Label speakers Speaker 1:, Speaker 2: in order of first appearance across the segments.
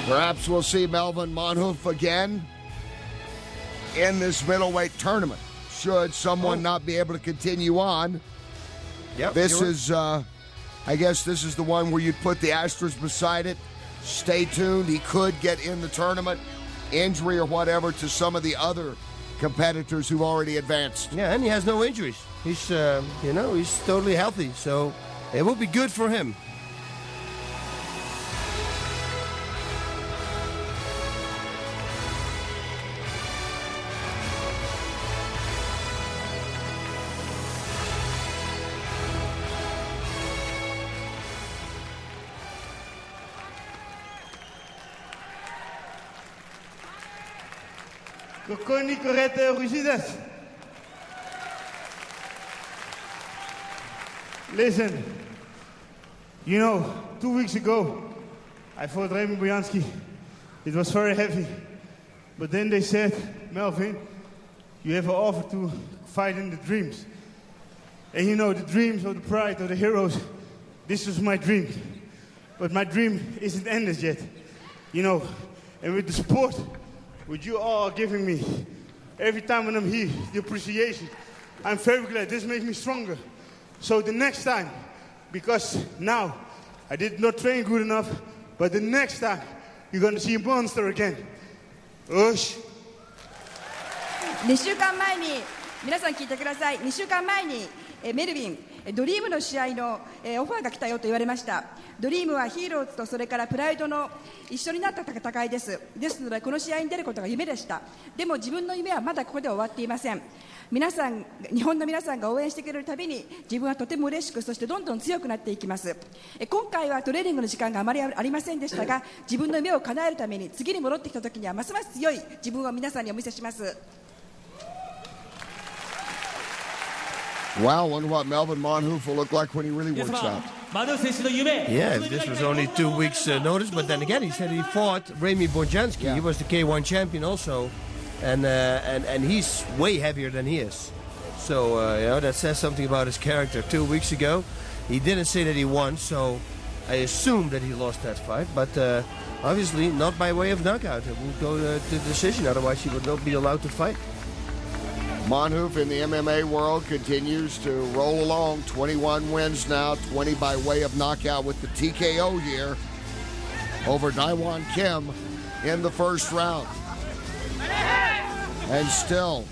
Speaker 1: Perhaps we'll see Melvin Manhoef again in this middleweight tournament, should someone not be able to continue on.
Speaker 2: Yep,
Speaker 1: this is, I guess this is the one where you'd put the asterisk beside it. Stay tuned. He could get in the tournament, injury or whatever, to some of the other competitors who've already advanced.
Speaker 2: Yeah, and he has no injuries. He's, he's totally healthy, so it will be good for him.
Speaker 3: Listen, 2 weeks ago, I fought Raymond Bojanski. It was very heavy. But then they said, Melvin, you have an offer to fight in the dreams. And the dreams of the pride of the heroes, this was my dream. But my dream isn't ended yet. And with the support, which you all are giving me, every time when I'm here, the appreciation, I'm very glad. This makes me stronger. So the next time, because now I did not train good enough, but the next time you're going to see a monster again. Ush.
Speaker 4: 2週間前に皆さん聞いてください。2週間前にメルビンドリームの試合のオファーが来たよと言われました。ドリームはヒーローズとそれからプライドの一緒になった戦いです。ですのでこの試合に出ることが夢でした。でも自分の夢はまだここで終わっていません。皆さん、日本の皆さんが応援してくれるたびに自分はとても嬉しく、そしてどんどん強くなっていきます。今回はトレーニングの時間があまりありませんでしたが、自分の夢を叶えるために次に戻ってきた時にはますます強い自分を皆さんにお見せします。
Speaker 1: Wow, wonder what Melvin Manhoef will look like when he really works out.
Speaker 2: Yeah, this was only 2 weeks notice, but then again, he said he fought Remy Bojanski.
Speaker 1: Yeah.
Speaker 2: He was the K1 champion also, and he's way heavier than he is. So that says something about his character. 2 weeks ago, he didn't say that he won, so I assumed that he lost that fight, but obviously not by way of knockout. It would go to decision, otherwise he would not be allowed to fight.
Speaker 1: Manhoef in the MMA world continues to roll along. 21 wins now, 20 by way of knockout with the TKO here over Daewon Kim in the first round. And still,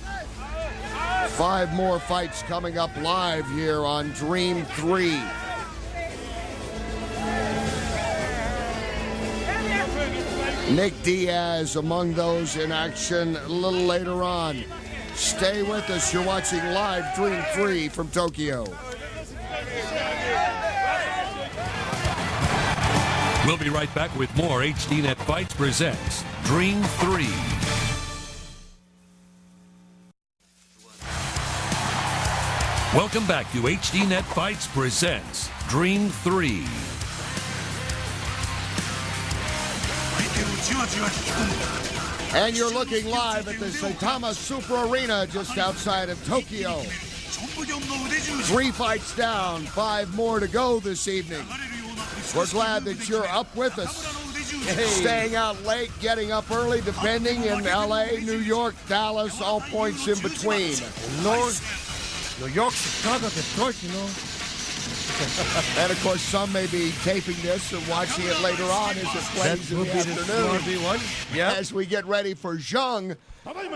Speaker 1: 5 more fights coming up live here on Dream 3. Nick Diaz among those in action a little later on. Stay with us. You're watching live Dream 3 from Tokyo.
Speaker 5: We'll be right back with more HDNet Fights presents Dream 3. Welcome back to HDNet Fights presents Dream 3.
Speaker 1: And you're looking live at the Saitama Super Arena just outside of Tokyo. 3 fights down, 5 more to go this evening. We're glad that you're up with us. Staying out late, getting up early, depending in LA, New York, Dallas, all points in between.
Speaker 2: New York, Chicago, Detroit,
Speaker 1: And of course, some may be taping this and watching it later on as it plays in the afternoon.
Speaker 2: Yeah.
Speaker 1: As we get ready for Jung,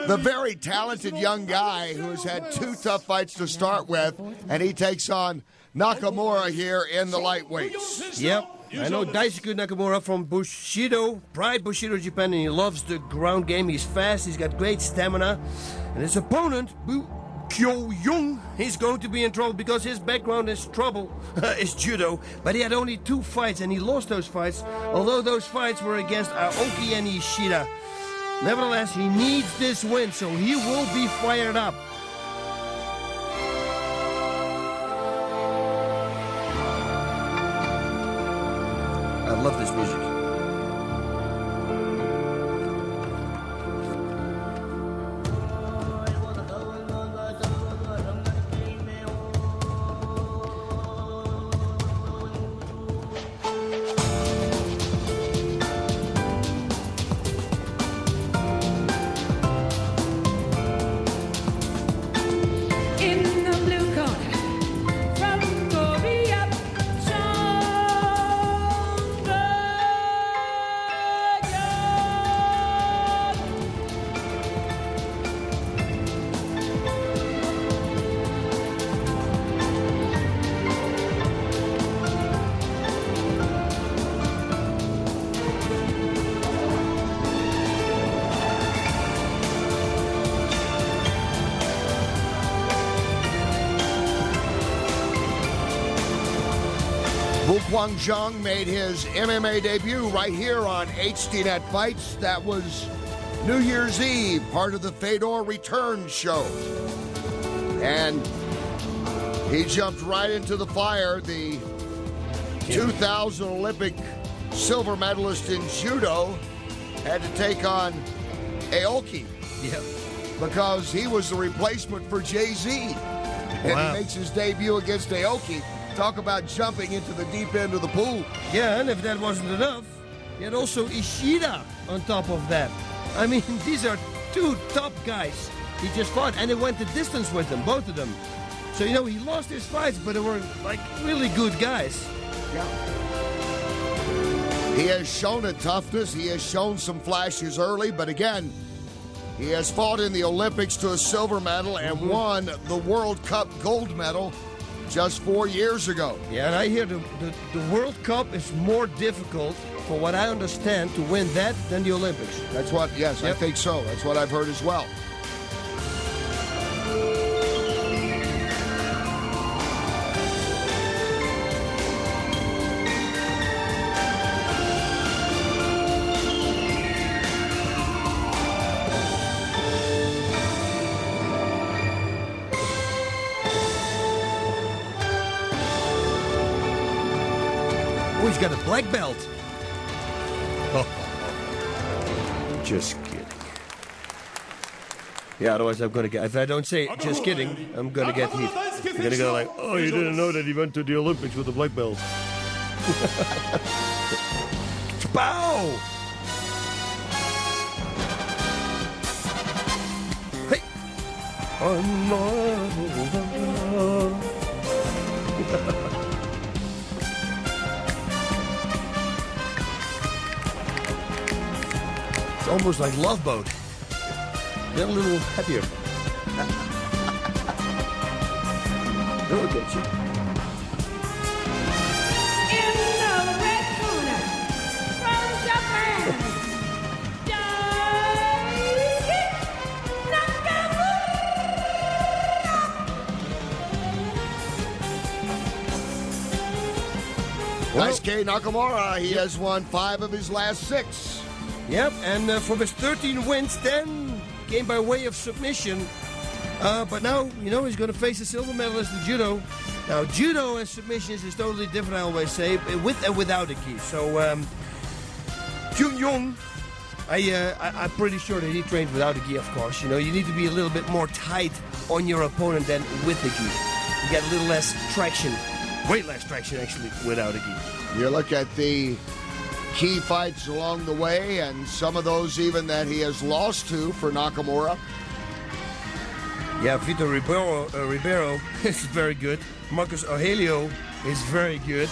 Speaker 1: the very talented young guy who has had 2 tough fights to start with, and he takes on Nakamura here in the lightweights.
Speaker 2: Yep. I know Daisuke Nakamura from Bushido, Pride Bushido, Japan, and he loves the ground game. He's fast, he's got great stamina. And his opponent, Bu-Kyung, he's going to be in trouble because his background is judo. But he had only 2 fights and he lost those fights, although those fights were against Aoki and Ishida. Nevertheless, he needs this win, so he will be fired up. I love this music.
Speaker 1: Jung made his MMA debut right here on HDNet Fights. That was New Year's Eve, part of the Fedor Return show. And he jumped right into the fire. The 2000 Olympic silver medalist in judo had to take on Aoki.
Speaker 2: Yeah.
Speaker 1: Because he was the replacement for Jay-Z. And
Speaker 2: Wow.
Speaker 1: he makes his debut against Aoki. Talk about jumping into the deep end of the pool.
Speaker 2: Yeah, and if that wasn't enough, he had also Ishida on top of that. I mean, these are two top guys. He just fought, and he went the distance with them, both of them. So, you know, he lost his fights, but they were, like, really good guys.
Speaker 1: Yeah. He has shown a toughness. He has shown some flashes early, but again, he has fought in the Olympics to a silver medal and won the World Cup gold medal just 4 years ago.
Speaker 2: Yeah, and I hear the World Cup is more difficult, for what I understand, to win that than the Olympics.
Speaker 1: That's what, yes, I think so. That's what I've heard as well.
Speaker 2: Oh, he's got a black belt. Oh. Just kidding. Yeah, otherwise I'm gonna get, if I don't say just kidding, I'm gonna get heat. I'm gonna go like, oh, you didn't know that he went to the Olympics with a black belt. Pow! Hey! Oh, no. It's almost like Love Boat. Get a little happier. It'll get you.
Speaker 6: In the red corner, from Japan, Daisuke Nakamura.
Speaker 1: Daisuke Nakamura, he has won 5 of his last 6.
Speaker 2: Yep, and from his 13 wins, 10 came by way of submission. But now, you know, he's going to face a silver medalist in judo. Now, judo and submissions is totally different, I always say, with and without a gi. So, Jung, I'm pretty sure that he trained without a gi, of course. You know, you need to be a little bit more tight on your opponent than with the gi. You get a little less traction, way less traction, actually, without a gi.
Speaker 1: You look at the key fights along the way, and some of those even that he has lost to for Nakamura.
Speaker 2: Yeah, Vitor Ribeiro is very good. Marcus Aurelio is very good.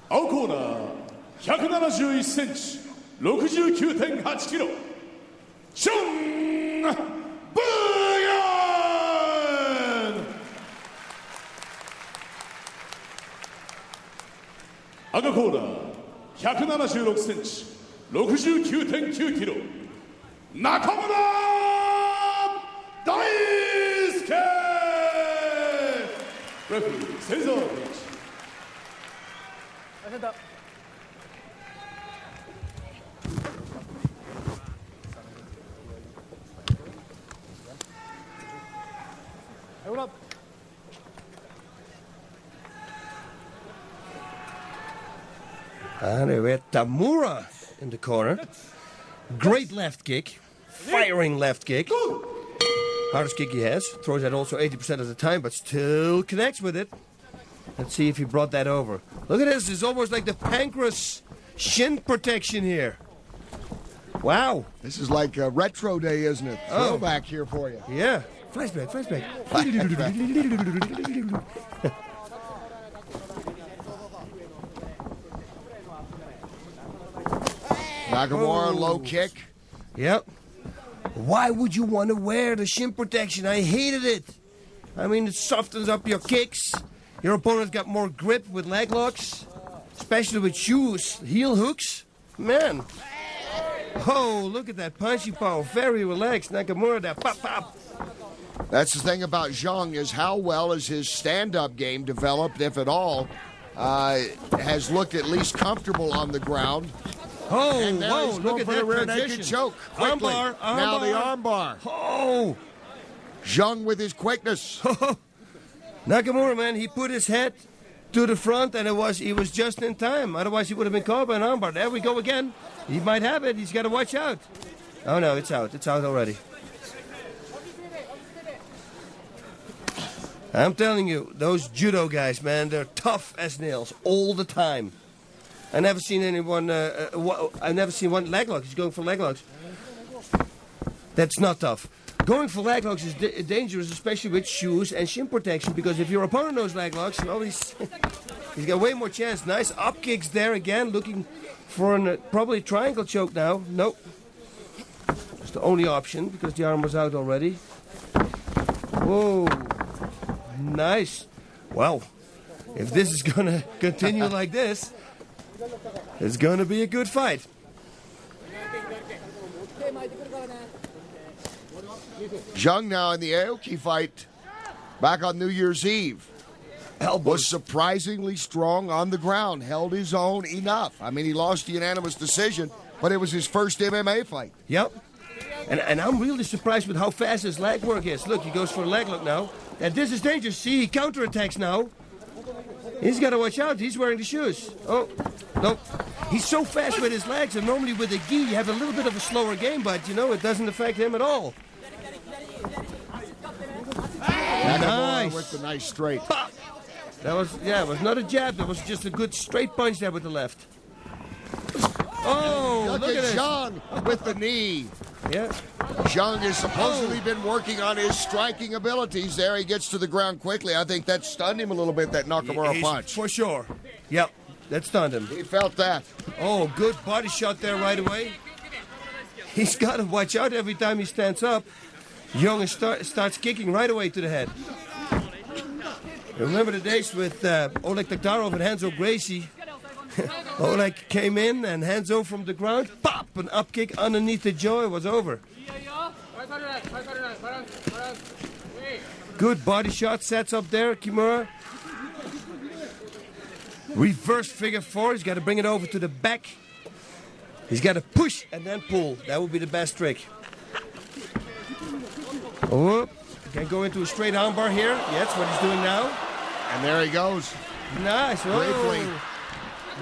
Speaker 7: 青コーナー171センチ 69.8 キロ Jung Bu-Kyung。 赤コーナー176センチ 69.9 キロ Nakamura Daisuke。 レフェリーセザーベンチ。
Speaker 2: And we had Tamura in the corner. Great left kick. Firing left kick. Hardest kick he has. Throws that also 80% of the time, but still connects with it. Let's see if he brought that over. Look at this. It's almost like the pancreas shin protection here. Wow.
Speaker 1: This is like a retro day, isn't it?
Speaker 2: Oh.
Speaker 1: Throwback here for you.
Speaker 2: Yeah. Flashback, flashback.
Speaker 1: Nakamura, low kick.
Speaker 2: Yep. Why would you want to wear the shin protection? I hated it. I mean, it softens up your kicks. Your opponent's got more grip with leg locks, especially with shoes, heel hooks. Man. Oh, look at that punching power. Very relaxed. Nakamura, that pop, pop.
Speaker 1: That's the thing about Jung, is how well has his stand-up game developed, if at all. Has looked at least comfortable on the ground.
Speaker 2: Oh,
Speaker 1: And now
Speaker 2: whoa,
Speaker 1: he's
Speaker 2: look
Speaker 1: going
Speaker 2: at
Speaker 1: for
Speaker 2: that
Speaker 1: the rear
Speaker 2: transition.
Speaker 1: naked choke. Quickly.
Speaker 2: Armbar,
Speaker 1: Now the armbar.
Speaker 2: Oh.
Speaker 1: Jung with his quickness.
Speaker 2: Nakamura, man, he put his head to the front, and he was just in time. Otherwise, he would have been caught by an armbar. There we go again. He might have it. He's got to watch out. Oh, no, it's out. It's out already. I'm telling you, those judo guys, man, they're tough as nails all the time. I never seen anyone. I never seen one leg lock. He's going for leg locks. That's not tough. Going for leg locks is dangerous, especially with shoes and shin protection, because if your opponent knows leg locks, well, he's got way more chance. Nice up kicks there again, looking for a probably triangle choke now. Nope. It's the only option because the arm was out already. Whoa. Nice. Well, if this is going to continue like this, it's going to be a good fight.
Speaker 1: Jung now in the Aoki fight back on New Year's Eve. Was surprisingly strong on the ground, held his own enough. I mean, he lost a unanimous decision, but it was his first MMA fight.
Speaker 2: Yep. And I'm really surprised with how fast his leg work is. Look, he goes for a leg lock now. And this is dangerous. See, he counterattacks now. He's got to watch out. He's wearing the shoes. Oh, no. He's so fast with his legs, and normally with a gi, you have a little bit of a slower game, but, you know, it doesn't affect him at all.
Speaker 1: Nakamura with the nice straight.
Speaker 2: Pop. That was, it was not a jab. That was just a good straight punch there with the left. Oh,
Speaker 1: Look
Speaker 2: at this.
Speaker 1: Jung with the knee.
Speaker 2: Yeah.
Speaker 1: Jung has supposedly been working on his striking abilities there. He gets to the ground quickly. I think that stunned him a little bit, that Nakamura punch.
Speaker 2: For sure. Yep, that stunned him.
Speaker 1: He felt that.
Speaker 2: Oh, good body shot there right away. He's got to watch out every time he stands up. Jung starts kicking right away to the head. Remember the days with Oleg Taktarov and Hanzo Gracie? Oleg came in and Hanzo from the ground, pop, an up kick underneath the jaw. It was over. Good body shot, sets up there, Kimura. Reverse figure four. He's got to bring it over to the back. He's got to push and then pull. That would be the best trick. Oh, can go into a straight armbar here. Yeah, that's what he's doing now.
Speaker 1: And there he goes.
Speaker 2: Nice.
Speaker 1: Briefly.
Speaker 2: Oh.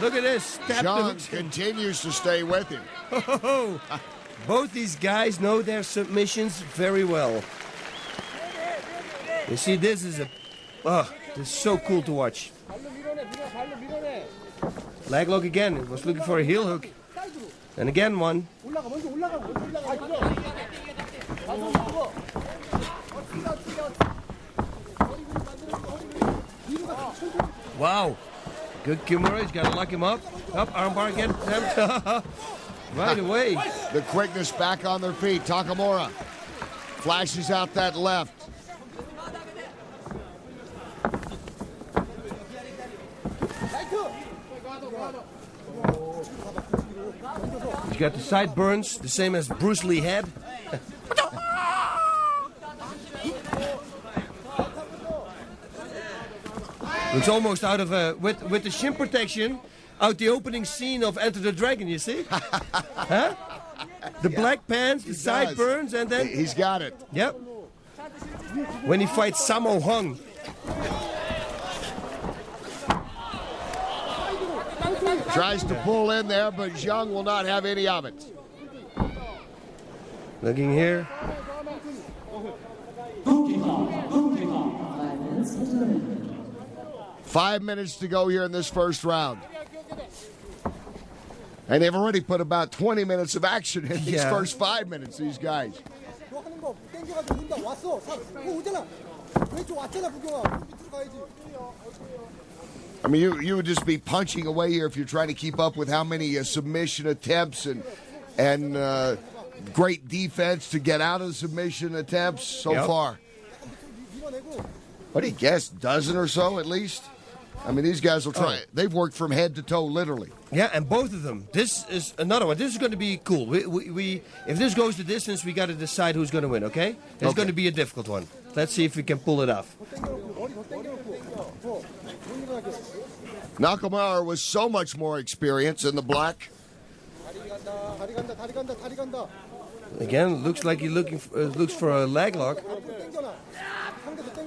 Speaker 2: Look at this.
Speaker 1: Jung continues to stay with him.
Speaker 2: Both these guys know their submissions very well. You see, this is this is so cool to watch. Leg lock again. He was looking for a heel hook. And again one. Wow. Good Kimura. He's got to lock him up. Up, armbar again. Right away.
Speaker 1: The quickness back on their feet. Nakamura flashes out that left.
Speaker 2: He's got the sideburns, the same as Bruce Lee had. It's almost out of with the shin protection, out the opening scene of Enter the Dragon, you see? Huh? The black pants, the sideburns, and then...
Speaker 1: He's got it.
Speaker 2: Yep. When he fights Sammo Hung.
Speaker 1: Tries to pull in there, but Jung will not have any of it.
Speaker 2: Looking here.
Speaker 1: Five minutes to go here in this first round. And they've already put about 20 minutes of action in these first 5 minutes, these guys. I mean, you would just be punching away here if you're trying to keep up with how many submission attempts and and great defense to get out of submission attempts so far. What do you guess, dozen or so at least? I mean, these guys will try. They've worked from head to toe, literally.
Speaker 2: Yeah, and both of them. This is another one. This is going to be cool. We if this goes the distance, we got to decide who's going to win, okay? It's going to be a difficult one. Let's see if we can pull it off.
Speaker 1: Nakamura was so much more experienced in the black.
Speaker 2: Again, looks like he's looks for a leg lock.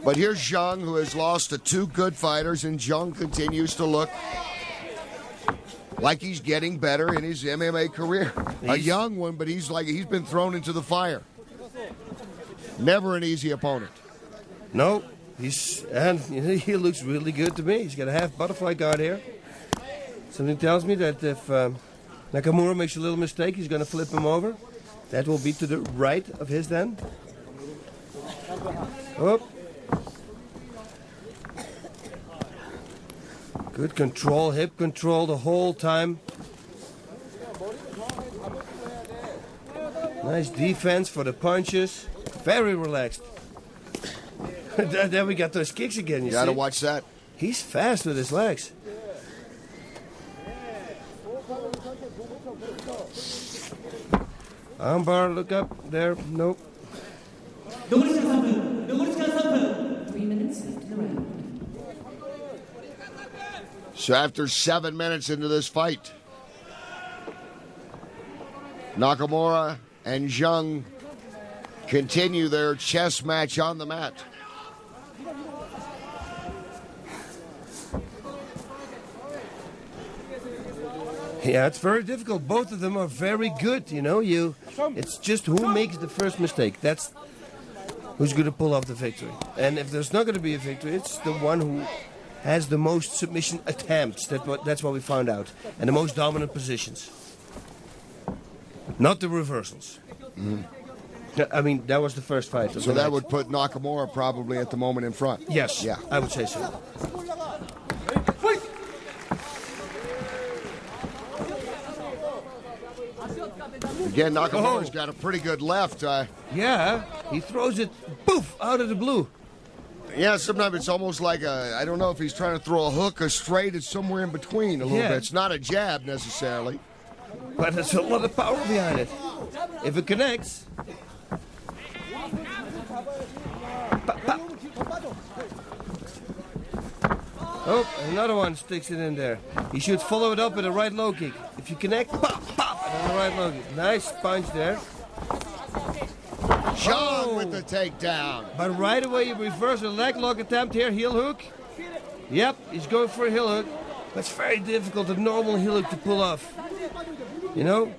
Speaker 1: But here's Jung, who has lost to two good fighters, and Jung continues to look like he's getting better in his MMA career. A young one, but he's been thrown into the fire. Never an easy opponent.
Speaker 2: No, he looks really good to me. He's got a half butterfly guard here. Something tells me that if Nakamura makes a little mistake, he's going to flip him over. That will be to the right of his then. Oh. Good control, hip control the whole time. Nice defense for the punches. Very relaxed. Then we got those kicks again, you see?
Speaker 1: Gotta watch that.
Speaker 2: He's fast with his legs. Armbar, look up there. Nope.
Speaker 6: 残り時間3分。残り時間3分。3 minutes left in the round.
Speaker 1: So after 7 minutes into this fight, Nakamura and Jung continue their chess match on the mat.
Speaker 2: Yeah, it's very difficult. Both of them are very good, you know. It's just who makes the first mistake. That's who's going to pull off the victory. And if there's not going to be a victory, it's the one who has the most submission attempts. That's what we found out. And the most dominant positions. Not the reversals. I mean, that was the first fight.
Speaker 1: So that would put Nakamura probably at the moment in front.
Speaker 2: Yes,
Speaker 1: Yeah.
Speaker 2: I would say so.
Speaker 1: Again, Nakamura's got a pretty good left.
Speaker 2: Yeah, he throws it, poof, out of the blue.
Speaker 1: Yeah, sometimes it's almost like I don't know if he's trying to throw a hook or straight. It's somewhere in between a little bit. It's not a jab necessarily.
Speaker 2: But there's a lot of power behind it. If it connects. Pop, pop. Oh, another one sticks it in there. He should follow it up with a right low kick. If you connect, pop, pop, and then a right low kick. Nice punch there.
Speaker 1: Jung with the takedown.
Speaker 2: But right away you reverse a leg lock attempt here, heel hook. Yep, he's going for a heel hook. That's very difficult, a normal heel hook to pull off. You know?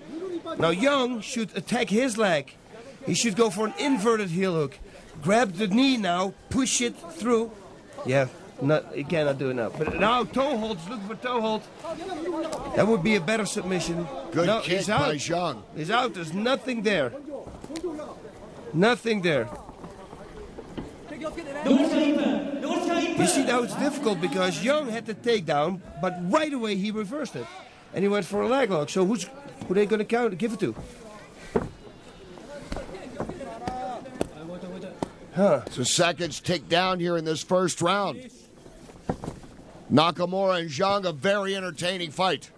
Speaker 2: Now Jung should attack his leg. He should go for an inverted heel hook. Grab the knee now, push it through. Yeah, he cannot do it now. But now toe holds, looking for toe hold. That would be a better submission.
Speaker 1: Good
Speaker 2: no,
Speaker 1: kick
Speaker 2: he's out.
Speaker 1: by Jung.
Speaker 2: He's out, there's nothing there. Nothing there. You see, now it's difficult because Jung had the takedown, but right away he reversed it. And he went for a leg lock. So who are they going to give it to?
Speaker 1: So seconds tick down here in this first round. Nakamura and Jung, a very entertaining fight.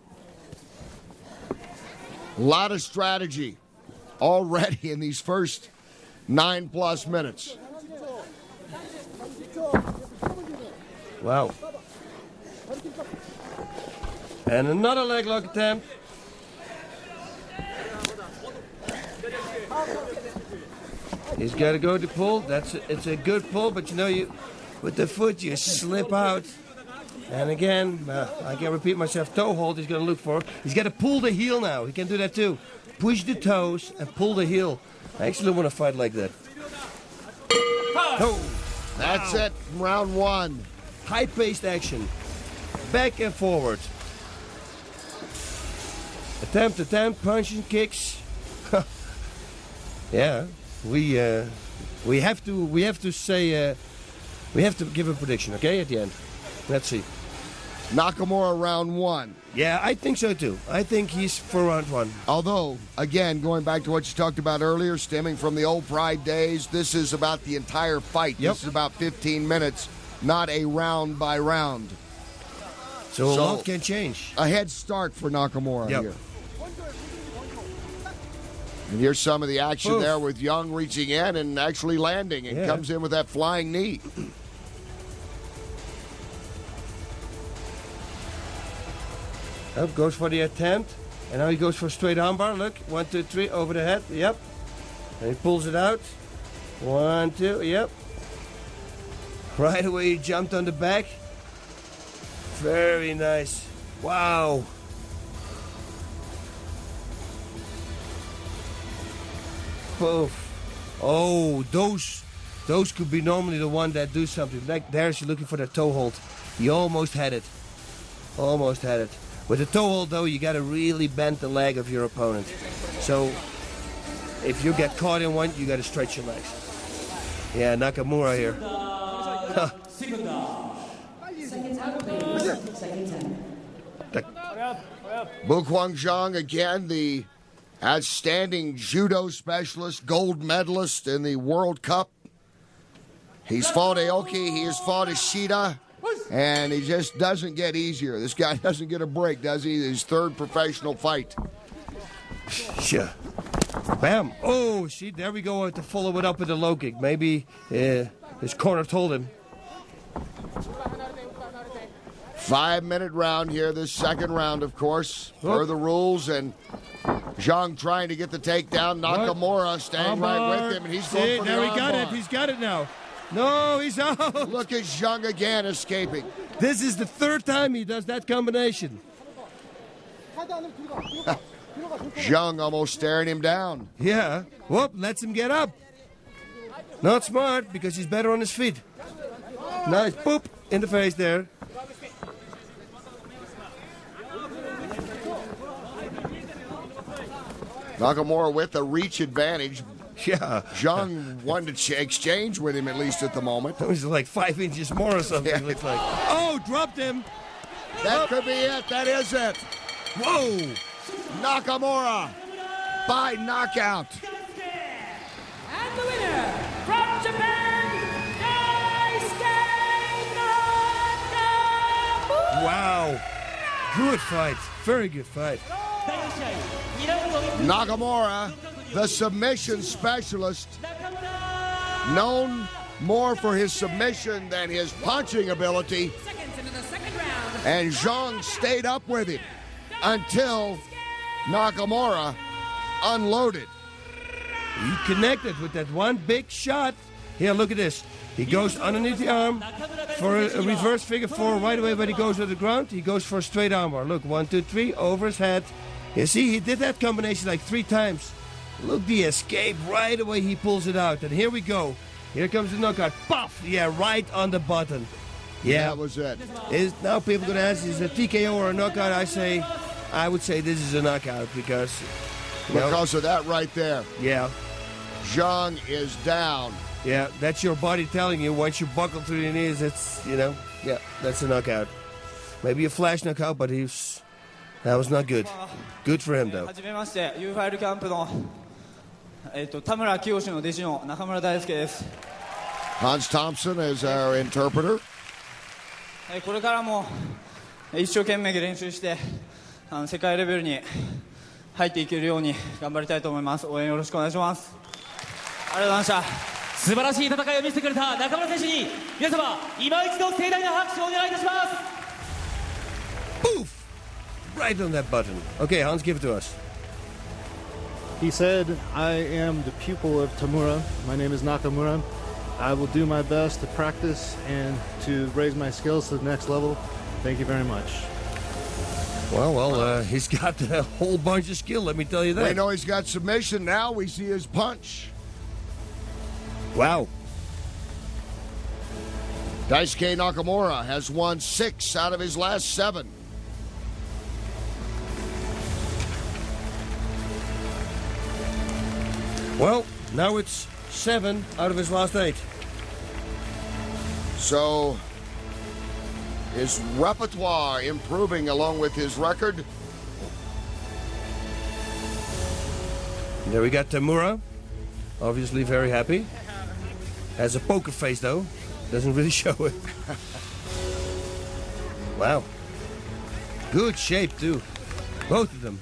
Speaker 1: A lot of strategy already in these first 9+ minutes.
Speaker 2: Wow. And another leg lock attempt. He's got to go to pull. It's a good pull, but you know, with the foot you slip out. And again, I can repeat myself. Toe hold. He's going to look for. He's got to pull the heel now. He can do that too. Push the toes and pull the heel. I actually want to fight like that. Oh,
Speaker 1: That's it. Round one.
Speaker 2: high-paced action, back and forward. Attempt, punching, kicks. Yeah. We have to say we have to give a prediction, okay? At the end, let's see.
Speaker 1: Nakamura round 1.
Speaker 2: Yeah, I think so too. I think he's for round 1.
Speaker 1: Although, again, going back to what you talked about earlier, stemming from the old Pride days, this is about the entire fight.
Speaker 2: Yep.
Speaker 1: This is about 15 minutes, not a round by round.
Speaker 2: So a lot can change.
Speaker 1: A head start for Nakamura
Speaker 2: Yep.
Speaker 1: here. And here's some of the action
Speaker 2: Oof.
Speaker 1: there with Jung reaching in and actually landing, and comes in with that flying knee.
Speaker 2: Up goes for the attempt. And now he goes for straight armbar. Look, 1, 2, 3, over the head. Yep. And he pulls it out. 1, 2, yep. Right away he jumped on the back. Very nice. Wow. Poof. Oh, those could be normally the one that do something. Like there's looking for the toe hold. He almost had it. Almost had it. With the toe hold, though, you got to really bend the leg of your opponent. So, if you get caught in one, you got to stretch your legs. Yeah, Nakamura here.
Speaker 1: Bu-Kyung again, the outstanding judo specialist, gold medalist in the World Cup. He's fought Aoki, he has fought Ishida. And he just doesn't get easier. This guy doesn't get a break, does he? His third professional fight.
Speaker 2: Sure. Bam. Oh, see, there we go to follow it up with a low kick. Maybe his corner told him.
Speaker 1: 5-minute round here, this second round, of course, per the rules. And Jung trying to get the takedown. Nakamura staying right with him, and he's going for the
Speaker 2: there he
Speaker 1: arm
Speaker 2: got
Speaker 1: bar.
Speaker 2: it. He's got it now. No, he's out.
Speaker 1: Look at Jung again escaping.
Speaker 2: This is the third time he does that combination.
Speaker 1: Jung almost staring him down.
Speaker 2: Yeah. Whoop, lets him get up. Not smart, because he's better on his feet. Nice. Boop. In the face there.
Speaker 1: Nakamura with the reach advantage.
Speaker 2: Yeah.
Speaker 1: Jung wanted to exchange with him, at least at the moment.
Speaker 2: It was like 5 inches more or something.
Speaker 1: Yeah.
Speaker 2: It looked like. Oh, dropped him.
Speaker 1: That could be it. That is it.
Speaker 2: Whoa.
Speaker 1: Nakamura by knockout.
Speaker 6: And the winner from Japan, Daisuke Nakamura.
Speaker 2: Wow. Good fight. Very good fight.
Speaker 1: Nakamura, the submission specialist, known more for his submission than his punching ability. And Jung stayed up with him until Nakamura unloaded.
Speaker 2: He connected with that one big shot. Here, look at this. He goes underneath the arm for a reverse figure four. Right away when he goes to the ground, he goes for a straight armbar. Look, 1, 2, 3, over his head. You see, he did that combination like 3 times. Look, the escape. Right away he pulls it out. And here we go. Here comes the knockout. Puff! Yeah, right on the button. Yeah.
Speaker 1: That was it.
Speaker 2: Now people going to ask, is it a TKO or a knockout? I would say this is a knockout because...
Speaker 1: Because of that right there.
Speaker 2: Yeah.
Speaker 1: Jung is down.
Speaker 2: Yeah, that's your body telling you once you buckle through your knees, it's, yeah, that's a knockout. Maybe a flash knockout, but that was not good. Good for him, though.
Speaker 8: はじめまして、ユーファイルキャンプの田村清の弟子の中村大輔です。
Speaker 1: Hans Thompson is our interpreter.
Speaker 8: これからも一生懸命練習して世界レベルに入っていけるように頑張りたいと思います。応援よろしくお願いします。ありがとうございました。
Speaker 6: 素晴らしい戦いを見せてくれた中村選手に皆様今一度盛大な拍手をお願いいたします。
Speaker 2: Poof! Right on that button. Okay, Hans, give it to us.
Speaker 9: He said, I am the pupil of Tamura. My name is Nakamura. I will do my best to practice and to raise my skills to the next level. Thank you very much.
Speaker 2: Well, he's got a whole bunch of skill, let me tell you that.
Speaker 1: We know he's got submission. Now we see his punch.
Speaker 2: Wow.
Speaker 1: Daisuke Nakamura has won 6 out of his last 7.
Speaker 2: Well, now it's 7 out of his last 8.
Speaker 1: So His repertoire improving along with his record.
Speaker 2: There we got Tamura. Obviously very happy. Has a poker face though. Doesn't really show it. Wow. Good shape too. Both of them.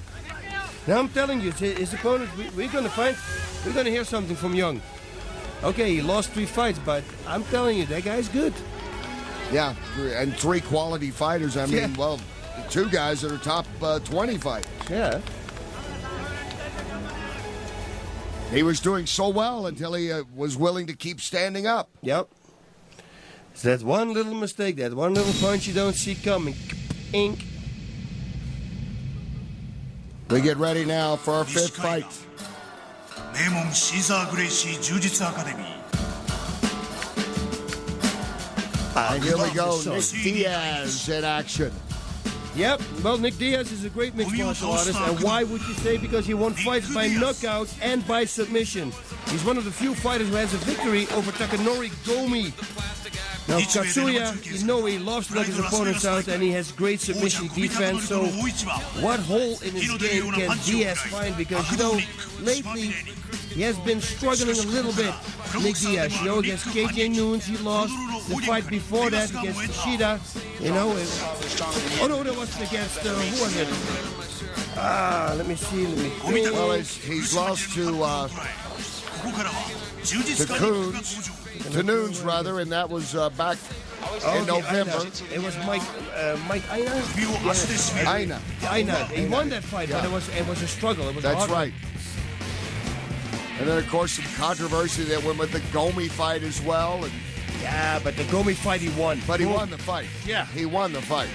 Speaker 2: Now I'm telling you, his opponent, we're going to hear something from Jung. Okay, he lost 3 fights, but I'm telling you, that guy's good.
Speaker 1: Yeah, and 3 quality fighters. I mean, well, 2 guys that are top 20 fighters.
Speaker 2: Yeah.
Speaker 1: He was doing so well until he was willing to keep standing up.
Speaker 2: Yep. It's that one little mistake, that one little punch you don't see coming. Ink.
Speaker 1: We get ready now for our 5th fight.
Speaker 10: 名門シーザー・グレイシー柔術アカデミー
Speaker 1: And here we go, Nick Diaz in action.
Speaker 2: Yep, well, Nick Diaz is a great mixed martial artist, and why would you say? Because he won fights by knockout and by submission. He's one of the few fighters who has a victory over Takanori Gomi. Now, Katsuya, Inoue loves to knock his opponents out, and he has great submission defense, so what hole in his game can Diaz find? Because, you know, lately, he has been struggling a little bit. Nick Diaz, you know, against KJ Nunes, he lost. The fight before that against Ishida, you know. Oh no, that was against, who was it? Let me see,
Speaker 1: Well, he's lost to Coons, to Nunes rather, and that was back in November.
Speaker 2: It was Mike Aina? Yes. Aina. He won that fight, but it was a struggle. It was
Speaker 1: That's
Speaker 2: hard.
Speaker 1: right. And then, of course, some controversy that went with the Gomi fight as well. And
Speaker 2: yeah, but the Gomi fight he won.
Speaker 1: But he won the fight.
Speaker 2: Yeah.
Speaker 1: He won the fight.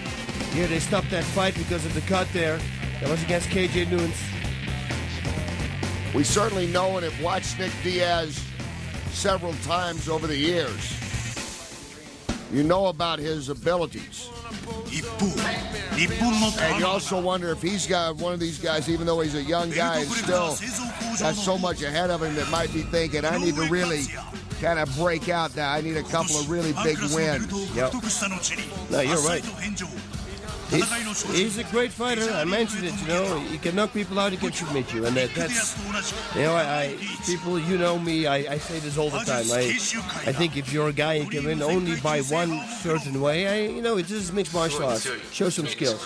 Speaker 2: Yeah, they stopped that fight because of the cut there. That was against KJ Nunes.
Speaker 1: We certainly know and have watched Nick Diaz several times over the years. You know about his abilities. And you also wonder if he's got one of these guys, even though he's a young guy, and still got so much ahead of him that might be thinking, I need to really kind of break out now. I need a couple of really big wins.
Speaker 2: Yep. No, you're right. He's a great fighter. I mentioned it, you know. He can knock people out, he can submit you. And that's, you know, people, you know me, I say this all the time. I think if you're a guy, you can win only by one certain way. You know, it's just mixed martial arts. Show some skills.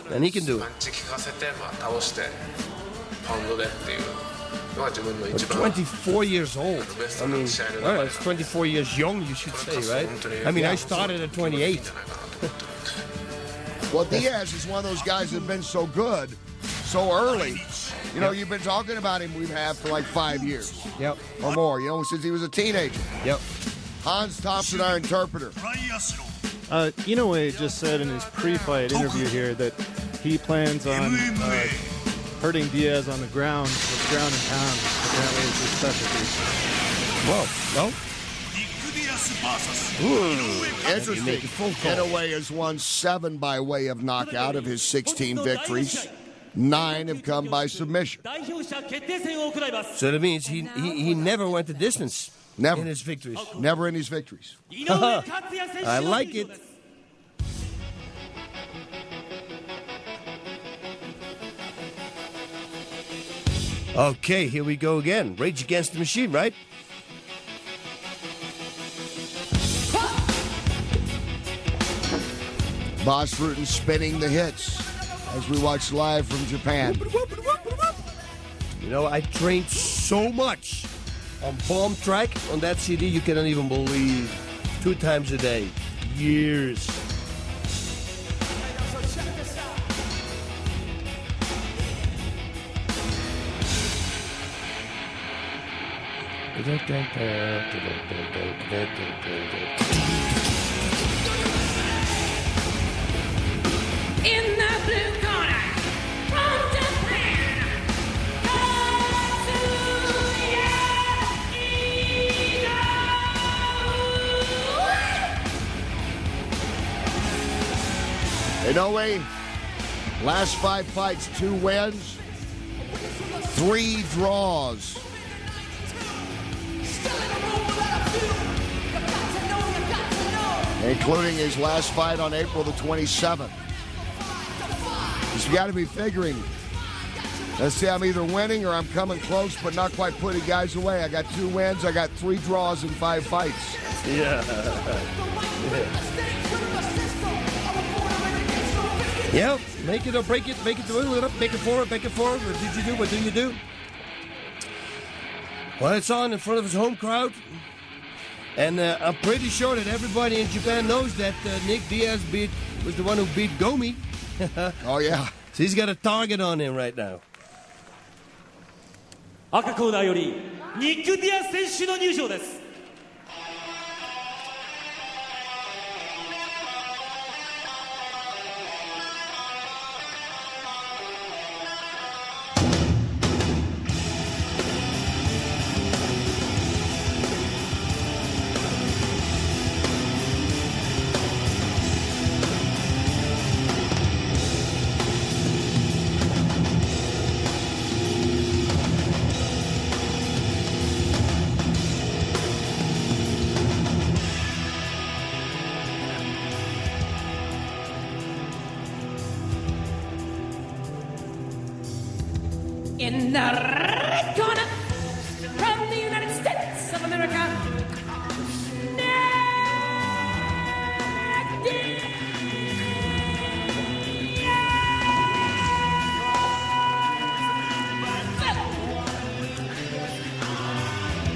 Speaker 2: And he can do it. But 24 years old. I mean, well, it's 24 years young, you should say, right? I mean, I started at 28.
Speaker 1: Well, Diaz is one of those guys that have been so good so early. You know, you've been talking about him, we've had for like 5 years.
Speaker 2: Yep.
Speaker 1: Or more, you know, since he was a teenager.
Speaker 2: Yep.
Speaker 1: Hans Thompson, our interpreter.
Speaker 9: Inoue just said in his pre-fight interview here that he plans on hurting Diaz on the ground with ground and pound. Apparently it's his specialty.
Speaker 2: Whoa, no?
Speaker 1: Interesting. Inoue has won 7 by way of knockout of his 16 victories. 9 have come by submission.
Speaker 2: So that means he never went the distance.
Speaker 1: Never.
Speaker 2: In his victories.
Speaker 1: Never in his victories.
Speaker 2: I like it. Okay, here we go again. Rage Against the Machine, right?
Speaker 1: Boss Rutan spinning the hits as we watch live from Japan.
Speaker 2: You know, I trained so much on Bomb Track on that CD, you cannot even believe. 2 times a day. Years.
Speaker 11: In the blue corner, from Japan, Tatsuya
Speaker 1: Inoue, last 5 fights, 2 wins, 3 draws. including his last fight on April the 27th. You got to be figuring, let's see, I'm either winning or I'm coming close, but not quite putting guys away. I got 2 wins, I got 3 draws in 5 fights.
Speaker 2: Yeah. Yeah, make it or break it, make it up, make it forward. What did you do? What do you do? Well, it's on in front of his home crowd. And I'm pretty sure that everybody in Japan knows that Nick Diaz was the one who beat Gomi.
Speaker 1: Oh, yeah.
Speaker 2: So he's got a target on him right now.
Speaker 6: 赤コーナーよりニック・ディアス選手の入場です。
Speaker 11: In the red corner, from the United States of America,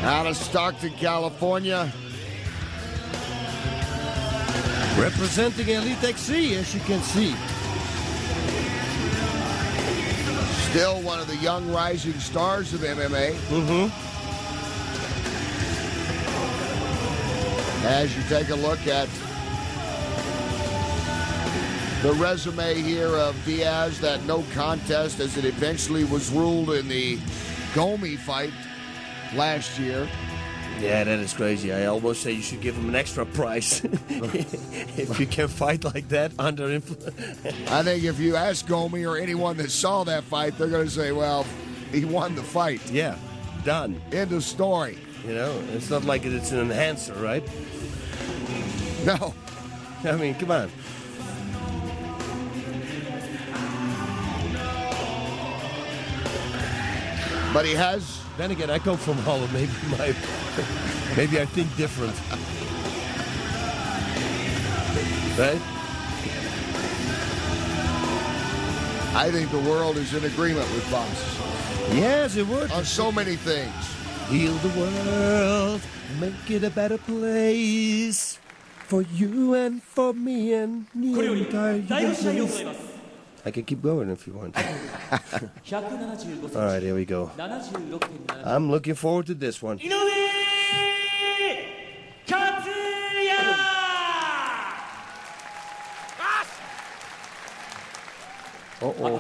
Speaker 1: Out of Stockton, California.
Speaker 2: Representing Elite XC, as you can see.
Speaker 1: Still one of the young rising stars of MMA. As you take a look at the resume here of Diaz, that no contest as it eventually was ruled in the Gomi fight last year.
Speaker 2: Yeah, that is crazy. I almost say you should give him an extra price if you can fight like that under influence.
Speaker 1: I think if you ask Gomi or anyone that saw that fight, they're going to say, well, he won the fight.
Speaker 2: Yeah, done.
Speaker 1: End of story.
Speaker 2: You know, it's not like it's an enhancer, right?
Speaker 1: No.
Speaker 2: I mean, come on.
Speaker 1: But he has...
Speaker 2: Then again, I come from Holland. Maybe I think different. Right?
Speaker 1: I think the world is in agreement with Boss.
Speaker 2: Yes, it would.
Speaker 1: On so many things.
Speaker 2: Heal the world, make it a better place for you and for me and the entire universe. I can keep going if you want. All right, here we go. I'm looking forward to this one.
Speaker 6: Inoue! Katsuya!
Speaker 2: Uh-oh.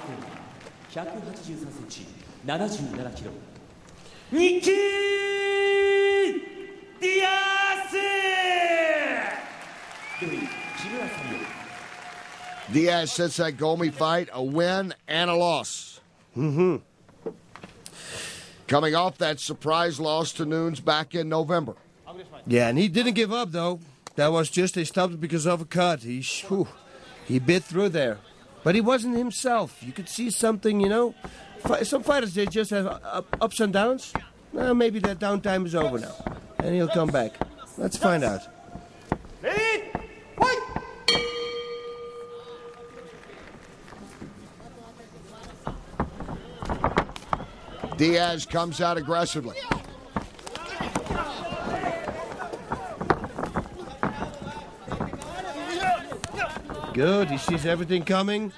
Speaker 6: 183センチ、77キロ。ニッキー・ディアス！
Speaker 1: Diaz sets that Gomi fight, a win and a loss. Coming off that surprise loss to Nunes back in November.
Speaker 2: Yeah, and he didn't give up, though. That was just he stopped because of a cut. He bit through there. But he wasn't himself. You could see something, you know. Some fighters, they just have ups and downs. Well, maybe that downtime is over now. And he'll come back. Let's find out.
Speaker 3: Ready? Fight!
Speaker 1: Diaz comes out aggressively.
Speaker 2: Good, he sees everything coming.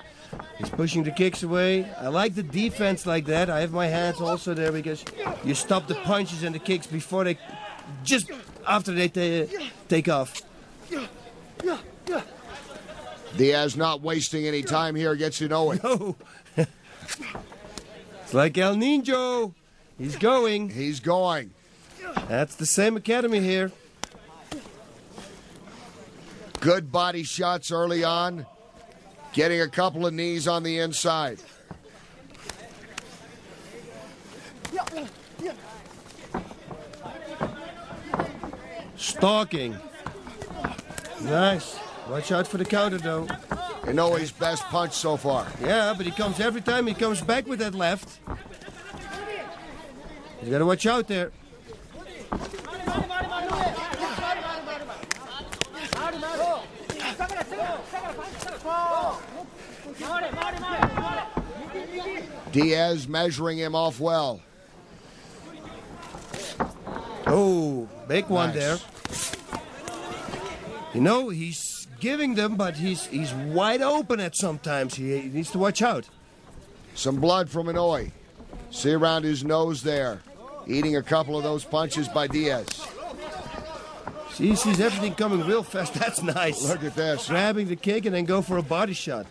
Speaker 2: He's pushing the kicks away. I like the defense like that. I have my hands also there because you stop the punches and the kicks before they, just after they take off.
Speaker 1: Diaz not wasting any time here against Inoue.
Speaker 2: No. It's like El Ninjo. He's going.
Speaker 1: He's going.
Speaker 2: That's the same academy here.
Speaker 1: Good body shots early on. Getting a couple of knees on the inside.
Speaker 2: Stalking. Nice. Watch out for the counter, though.
Speaker 1: Inoue's best punch so far.
Speaker 2: Yeah, but he comes every time he comes back with that left. You gotta watch out there.
Speaker 1: Diaz measuring him off well.
Speaker 2: Oh, big one
Speaker 1: Nice.
Speaker 2: there. You know, he's giving them, but he's wide open at sometimes. He needs to watch out.
Speaker 1: Some blood from Inoue. See around his nose there. Eating a couple of those punches by Diaz.
Speaker 2: See, he sees everything coming real fast. That's nice.
Speaker 1: Look at this.
Speaker 2: Grabbing the kick and then go for a body shot.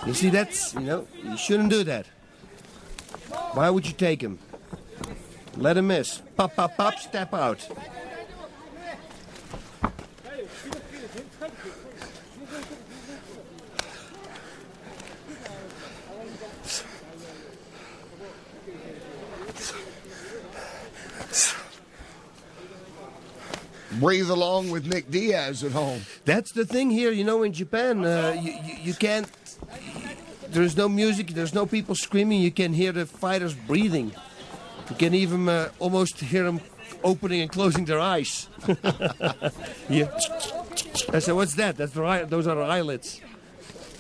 Speaker 2: You see, that's, you shouldn't do that. Why would you take him? Let him miss. Pop, pop, pop, step out.
Speaker 1: Breathe along with Nick Diaz at home.
Speaker 2: That's the thing here, in Japan, you can't, there's no music, there's no people screaming, you can hear the fighters breathing. You can even almost hear them opening and closing their eyes. Yeah. I said, what's that? Those are eyelids.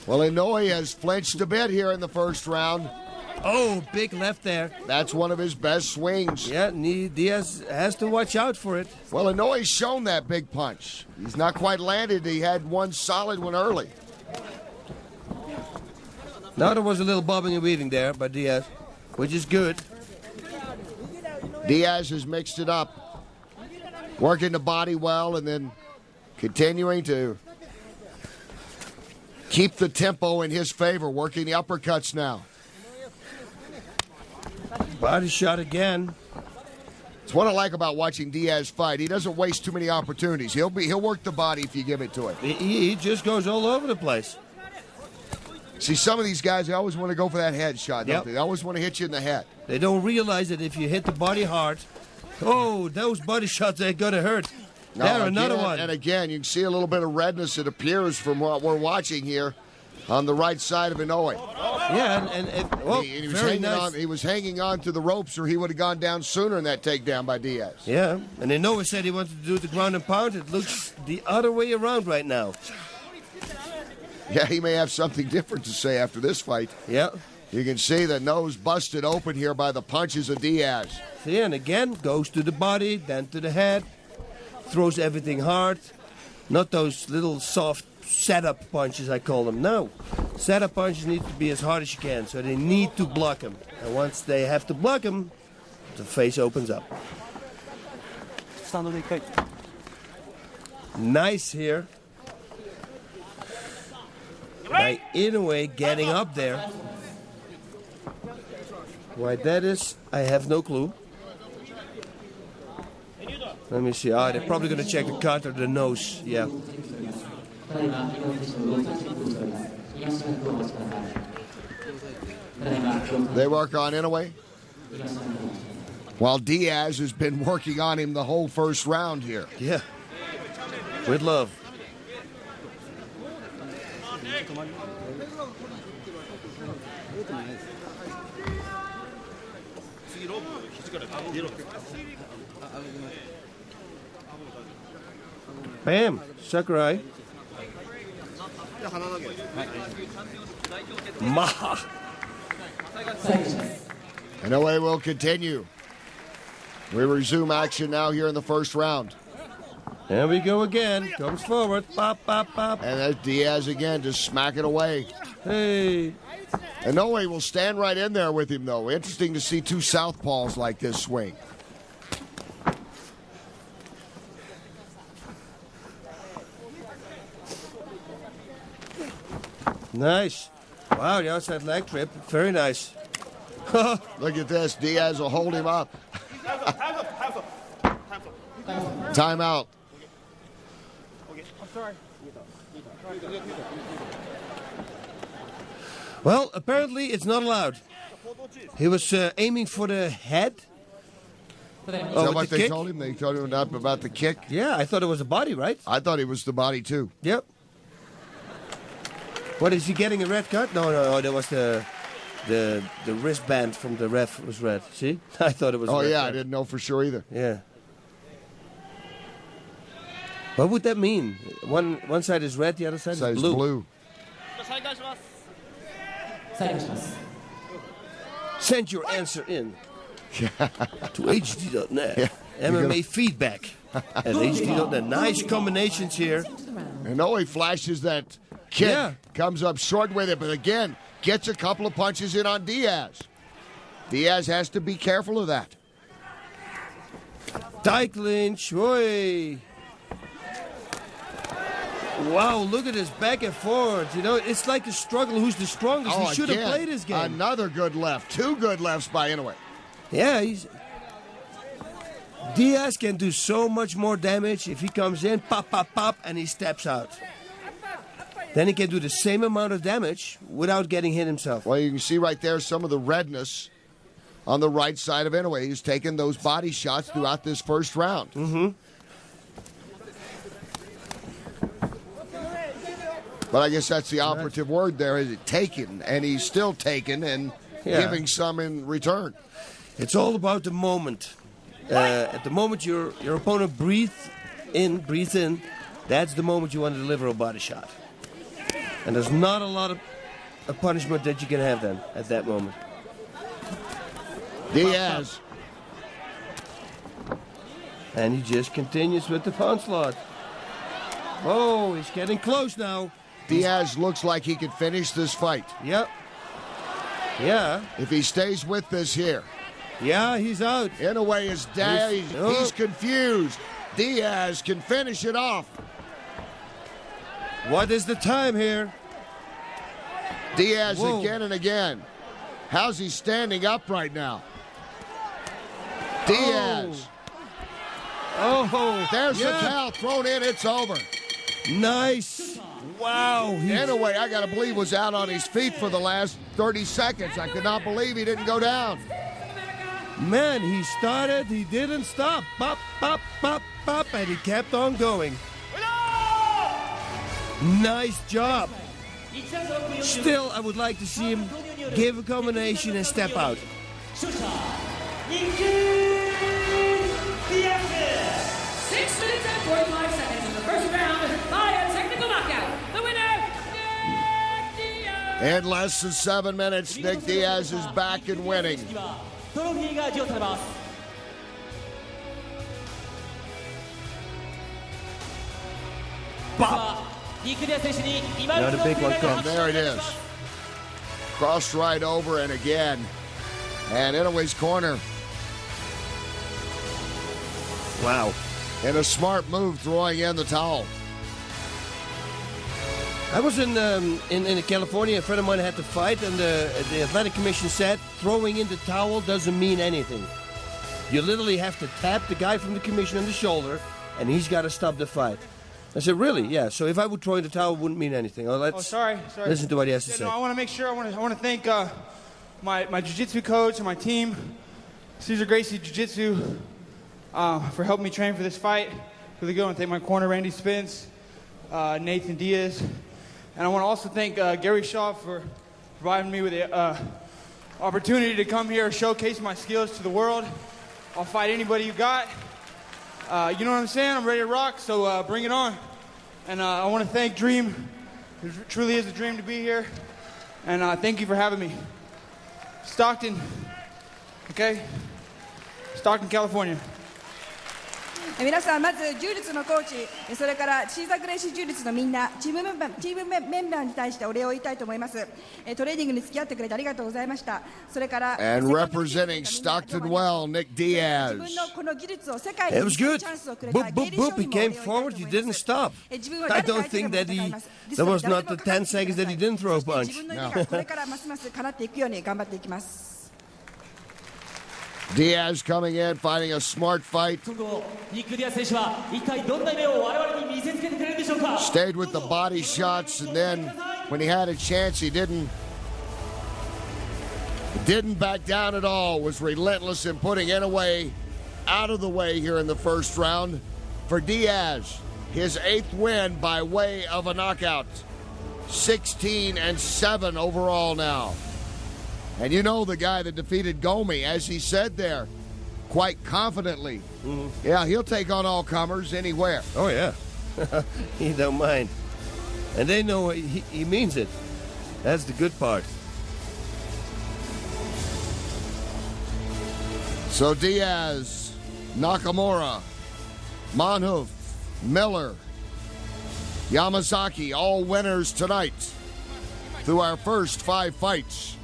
Speaker 1: Well, Inoue has flinched a bit here in the first round.
Speaker 2: Oh, big left there.
Speaker 1: That's one of his best swings.
Speaker 2: Yeah, Diaz has to watch out for it.
Speaker 1: Well, Inoue's shown that big punch. He's not quite landed. He had one solid one early.
Speaker 2: Now there was a little bobbing and weaving there by Diaz, which is good.
Speaker 1: Diaz has mixed it up. Working the body well and then continuing to keep the tempo in his favor. Working the uppercuts now.
Speaker 2: Body shot again.
Speaker 1: It's what I like about watching Diaz fight. He doesn't waste too many opportunities. He'll work the body if you give it to him.
Speaker 2: He just goes all over the place.
Speaker 1: See, some of these guys, they always want to go for that head shot, don't
Speaker 2: Yep.
Speaker 1: they? They always want to hit you in the head.
Speaker 2: They don't realize that if you hit the body hard, those body shots are going to hurt. There, another one.
Speaker 1: And again, you can see a little bit of redness, it appears, from what we're watching here on the right side of Inoue.
Speaker 2: Yeah,
Speaker 1: he was
Speaker 2: very
Speaker 1: hanging
Speaker 2: nice.
Speaker 1: on. He was hanging on to the ropes, or he would have gone down sooner in that takedown by Diaz.
Speaker 2: Yeah, and Inoue said he wanted to do the ground and pound. It looks the other way around right now.
Speaker 1: Yeah, he may have something different to say after this fight.
Speaker 2: Yeah.
Speaker 1: You can see the nose busted open here by the punches of Diaz.
Speaker 2: See, and again, goes to the body, then to the head. Throws everything hard. Not those little soft setup punches, I call them. No. Setup punches need to be as hard as you can, so they need to block them. And once they have to block them, the face opens up. Nice here. By Inoue getting up there. Why that is, I have no clue. Let me see. They're probably going to check the cut or the nose. Yeah.
Speaker 1: They work on Inoue, while Diaz has been working on him the whole first round here.
Speaker 2: Yeah. With love. Bam! Sakurai. Maha.
Speaker 1: Inoue will continue. We resume action now here in the first round.
Speaker 2: There we go again. Comes forward. Pop, pop, pop.
Speaker 1: And that's Diaz again, just smacking away.
Speaker 2: Hey.
Speaker 1: Inoue will stand right in there with him, though. Interesting to see two southpaws like this swing.
Speaker 2: Nice. Wow, the outside leg trip. Very nice.
Speaker 1: Look at this. Diaz will hold him up. Timeout.
Speaker 2: Well, apparently it's not allowed. He was aiming for the head,
Speaker 1: Is that what they told him? They told him about the kick?
Speaker 2: Yeah, I thought it was a body, right?
Speaker 1: I thought it was the body, too.
Speaker 2: Yep. What, is he getting a red card? No, that was the wristband from the ref was red. See? I thought it was
Speaker 1: Oh,
Speaker 2: red
Speaker 1: yeah,
Speaker 2: card.
Speaker 1: I didn't know for sure either.
Speaker 2: Yeah. What would that mean? One side is red, the other side is blue. Send your answer in to hd.net.
Speaker 1: Yeah.
Speaker 2: MMA feedback at hd.net. Nice combinations here.
Speaker 1: Inoue flashes that kick.
Speaker 2: Yeah.
Speaker 1: Comes up short with it, but again, gets a couple of punches in on Diaz. Diaz has to be careful of that.
Speaker 2: Tight clinch. Oi. Wow, look at this back and forth. You know, it's like a struggle. Who's the strongest? He should have played his game.
Speaker 1: Another good left. 2 good lefts by Inoue.
Speaker 2: Yeah, Diaz can do so much more damage if he comes in, pop, pop, pop, and he steps out. Then he can do the same amount of damage without getting hit himself.
Speaker 1: Well, you can see right there some of the redness on the right side of Inoue. He's taken those body shots throughout this first round.
Speaker 2: Mm-hmm.
Speaker 1: But I guess that's the operative word there, is it taken, and he's still taking and giving some in return.
Speaker 2: It's all about the moment. At the moment your opponent breathes in, that's the moment you want to deliver a body shot. And there's not a lot of punishment that you can have then at that moment.
Speaker 1: Diaz.
Speaker 2: And he just continues with the onslaught. Oh, he's getting close now.
Speaker 1: Diaz looks like he could finish this fight.
Speaker 2: Yep. Yeah.
Speaker 1: If he stays with this here.
Speaker 2: Yeah, he's out.
Speaker 1: Inoue is down. He's confused. Diaz can finish it off.
Speaker 2: What is the time here?
Speaker 1: Diaz again and again. How's he standing up right now? Diaz.
Speaker 2: Oh,
Speaker 1: there's the towel thrown in. It's over.
Speaker 2: Nice. Wow.
Speaker 1: Inoue, I got to believe, was out on his feet for the last 30 seconds. I could not believe he didn't go down.
Speaker 2: Man, he started, he didn't stop. Pop, pop, pop, pop, and he kept on going. Nice job. Still, I would like to see him give a combination and step out.
Speaker 11: 6 minutes and 45 seconds in the first round by a technical knockout. The winner, Nick Diaz.
Speaker 1: In less than 7 minutes, Nick Diaz is back and winning.
Speaker 2: Bop. Now the big one comes.
Speaker 1: There it is. Crossed right over and again. And Inoue's corner.
Speaker 2: Wow.
Speaker 1: And a smart move throwing in the towel.
Speaker 2: I was in California. A friend of mine had to fight, and the athletic commission said throwing in the towel doesn't mean anything. You literally have to tap the guy from the commission on the shoulder, and he's got to stop the fight. I said, really? Yeah. So if I would throw in the towel, it wouldn't mean anything.
Speaker 8: Sorry.
Speaker 2: Listen to what he has to say.
Speaker 8: No, I want to make sure. I want to thank my jiu-jitsu coach and my team, Cesar Gracie Jiu-Jitsu, for helping me train for this fight. Really good. I want to thank my corner, Randy Spence, Nathan Diaz. And I want to also thank Gary Shaw for providing me with the opportunity to come here and showcase my skills to the world. I'll fight anybody you got. You know what I'm saying? I'm ready to rock, so bring it on. And I want to thank Dream. It truly is a dream to be here. And thank you for having me. Stockton, okay? Stockton, California.
Speaker 4: 皆さん、まず柔術のコーチ、それからシーザーグレイシー柔術のみんな、チームメンバーに対してお礼を言いたいと思います。トレーニングに付き合ってくれてありがとうございました。それから
Speaker 1: And representing Stockton well, Nick Diaz.
Speaker 4: 自分のこの技術を世界に
Speaker 2: It was
Speaker 4: チ
Speaker 2: good.
Speaker 4: ャンスをくれた
Speaker 2: Boop, boop, boop. He came forward. He didn't stop. I don't think that that was not the 10 seconds that he didn't throw a punch.
Speaker 4: 自分の夢がこれからますます叶っていくように頑張っていきます。
Speaker 1: Diaz coming in, fighting a smart fight. Stayed with the body shots, and then when he had a chance, he didn't back down at all. Was relentless in putting Inoue out of the way here in the first round for Diaz. His 8th win by way of a knockout. 16-7 overall now. And you know the guy that defeated Gomi, as he said there, quite confidently. Mm-hmm. Yeah, he'll take on all comers anywhere.
Speaker 2: Oh, yeah. He don't mind. And they know he means it. That's the good part.
Speaker 1: So Diaz, Nakamura, Manhoef, Miller, Yamazaki, all winners tonight through our first 5 fights.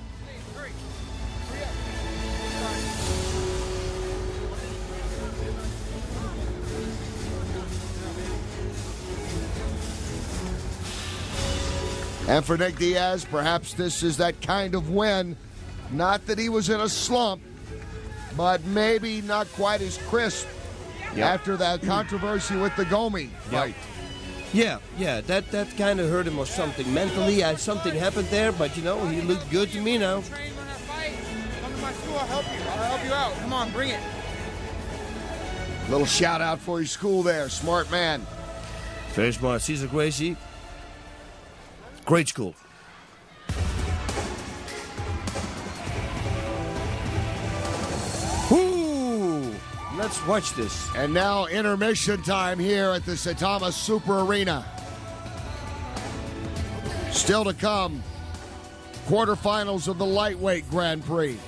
Speaker 1: And for Nick Diaz, perhaps this is that kind of win. Not that he was in a slump, but maybe not quite as crisp after that controversy with the Gomi fight.
Speaker 2: Yeah, that kind of hurt him or something. Mentally, something happened there, but, you know, he looked good to me now.
Speaker 12: Come to my school, I'll help you. I'll help you out. Come on, bring it.
Speaker 1: Little shout out for his school there. Smart man.
Speaker 2: Very smart. Cesar Gracie. Great school. Ooh, let's watch this.
Speaker 1: And now intermission time here at the Saitama Super Arena. Still to come, quarterfinals of the lightweight Grand Prix.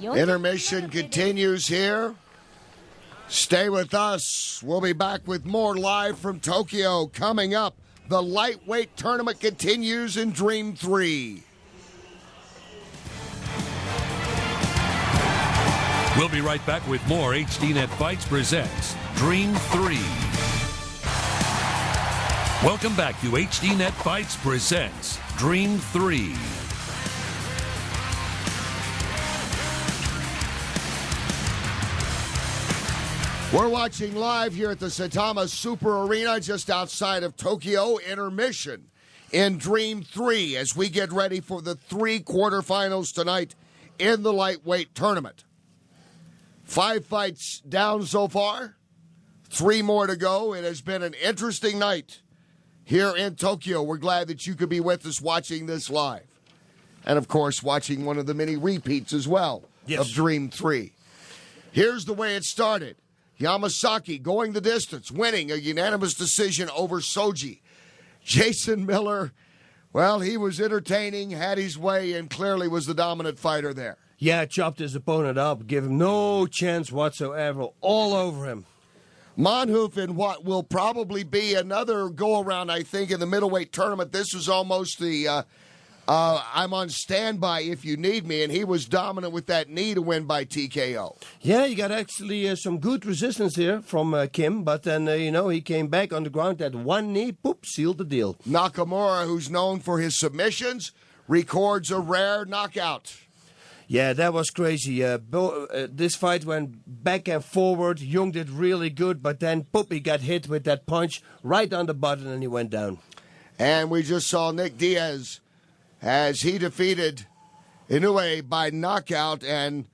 Speaker 1: Intermission continues here. Stay with us. We'll be back with more live from Tokyo. Coming up, the lightweight tournament continues in Dream 3.
Speaker 5: We'll be right back with more HDNet Fights presents Dream 3. Welcome back to HDNet Fights presents Dream 3.
Speaker 1: We're watching live here at the Saitama Super Arena just outside of Tokyo. Intermission in Dream 3 as we get ready for the 3 quarterfinals tonight in the lightweight tournament. 5 fights down so far, 3 more to go. It has been an interesting night here in Tokyo. We're glad that you could be with us watching this live. And, of course, watching one of the many repeats as well of Dream 3. Here's the way it started. Yamasaki going the distance, winning a unanimous decision over Soji. Jason Miller, well, he was entertaining, had his way, and clearly was the dominant fighter there.
Speaker 2: Yeah, chopped his opponent up, give him no chance whatsoever, all over him.
Speaker 1: Manhoef in what will probably be another go-around, I think, in the middleweight tournament. This was almost the I'm on standby if you need me, and he was dominant with that knee to win by TKO.
Speaker 2: Yeah, you got actually some good resistance here from Kim, but then, he came back on the ground, that one knee, poop, sealed the deal.
Speaker 1: Nakamura, who's known for his submissions, records a rare knockout.
Speaker 2: Yeah, that was crazy. This fight went back and forward. Jung did really good, but then, poop, he got hit with that punch right on the button, and he went down.
Speaker 1: And we just saw Nick Diaz as he defeated Inoue by knockout and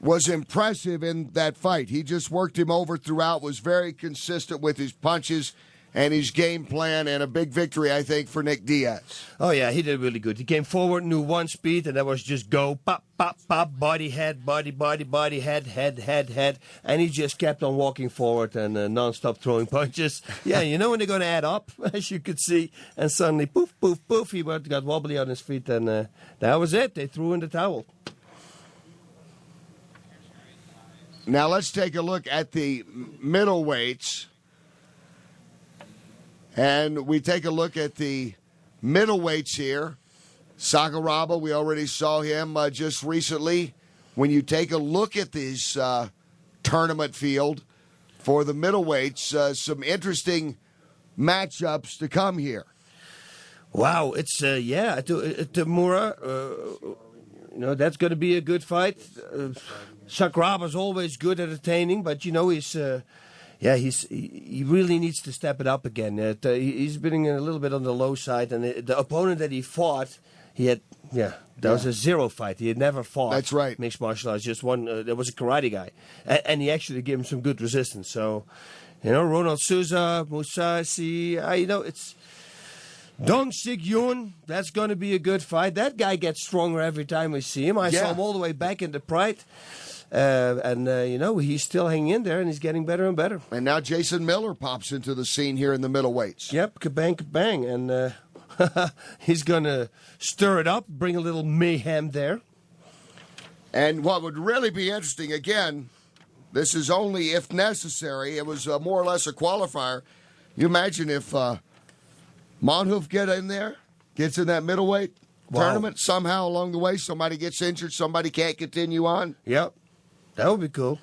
Speaker 1: was impressive in that fight. He just worked him over throughout, was very consistent with his punches, and his game plan, and a big victory, I think, for Nick Diaz.
Speaker 2: Oh, yeah, he did really good. He came forward, knew one speed, and that was just go, pop, pop, pop, body, head, body, body, body, head, head, head, head. And he just kept on walking forward and non-stop throwing punches. Yeah, you know when they're going to add up, as you could see. And suddenly, poof, poof, poof, he got wobbly on his feet, and that was it. They threw in the towel.
Speaker 1: Now let's take a look at the middleweights. And we take a look at the middleweights here. Sakuraba, we already saw him just recently. When you take a look at this tournament field for the middleweights, some interesting matchups to come here.
Speaker 2: Wow, it's, Tamura, that's going to be a good fight. Sakuraba's always good at attaining, but, he really needs to step it up again. He's been a little bit on the low side, and the opponent that he fought, was a zero fight. He had never fought.
Speaker 1: That's right.
Speaker 2: Mixed martial arts, just one. There was a karate guy, and he actually gave him some good resistance. So, Ronald Souza, Musashi, it's Dong Sik-yoon. That's going to be a good fight. That guy gets stronger every time we see him. I saw him all the way back in the Pride. He's still hanging in there, and he's getting better and better.
Speaker 1: And now Jason Miller pops into the scene here in the middleweights.
Speaker 2: Yep, kabang, kabang. And he's going to stir it up, bring a little mayhem there.
Speaker 1: And what would really be interesting, again, this is only if necessary. It was more or less a qualifier. You imagine if Monhoof gets in that middleweight tournament, somehow along the way, somebody gets injured, somebody can't continue on.
Speaker 2: Yep. That would be cool.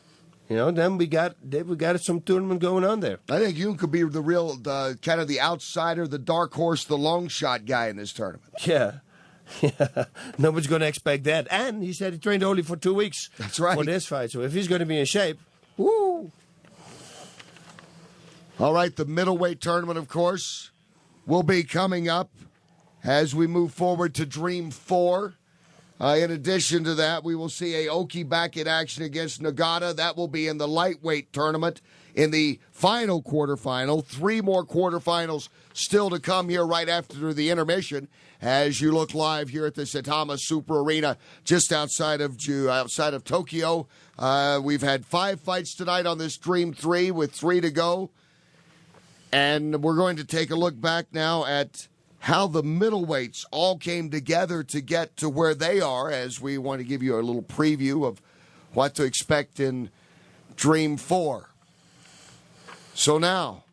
Speaker 2: Then we got some tournament going on there.
Speaker 1: I think Jung could be the real, kind of the outsider, the dark horse, the long shot guy in this tournament.
Speaker 2: Yeah. Nobody's going to expect that. And he said he trained only for 2 weeks.
Speaker 1: That's right.
Speaker 2: For this fight. So if he's going to be in shape, woo!
Speaker 1: All right, the middleweight tournament, of course, will be coming up as we move forward to Dream 4. In addition to that, we will see Aoki back in action against Nagata. That will be in the lightweight tournament in the final quarterfinal. 3 more quarterfinals still to come here right after the intermission as you look live here at the Saitama Super Arena just outside of Tokyo. We've had 5 fights tonight on this Dream 3 with 3 to go. And we're going to take a look back now at how the middleweights all came together to get to where they are, as we want to give you a little preview of what to expect in Dream 4. So now,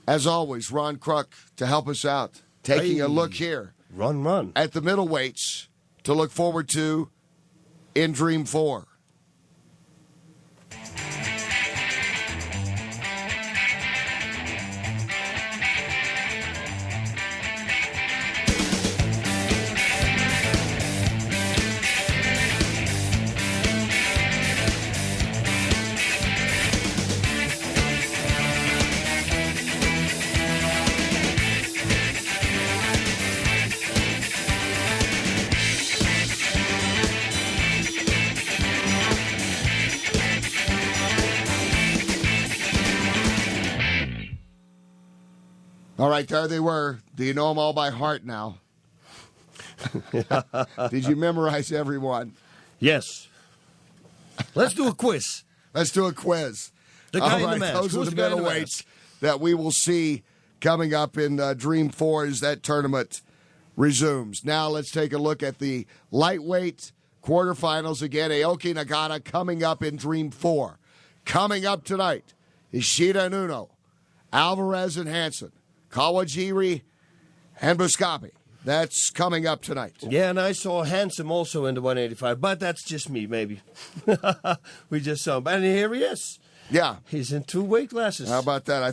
Speaker 1: as always, Ron Kruk to help us out, taking a look here
Speaker 2: Run.
Speaker 1: at the middleweights to look forward to in Dream 4. All right, there they were. Do you know them all by heart now? Did you memorize everyone?
Speaker 2: Yes. Let's do a quiz.
Speaker 1: Let's do a quiz.
Speaker 2: The guy in the mask.
Speaker 1: Those are the middleweights that we will see coming up in Dream 4 as that tournament resumes. Now let's take a look at the lightweight quarterfinals again. Aoki Nagata coming up in Dream 4. Coming up tonight, Ishida and Inoue, Alvarez and Hansen, Kawajiri and Buscapi. That's coming up tonight.
Speaker 2: Yeah, and I saw Handsome also in the 185, but that's just me, maybe. We just saw him. And here he is.
Speaker 1: Yeah.
Speaker 2: He's in 2 weight classes.
Speaker 1: How about that? I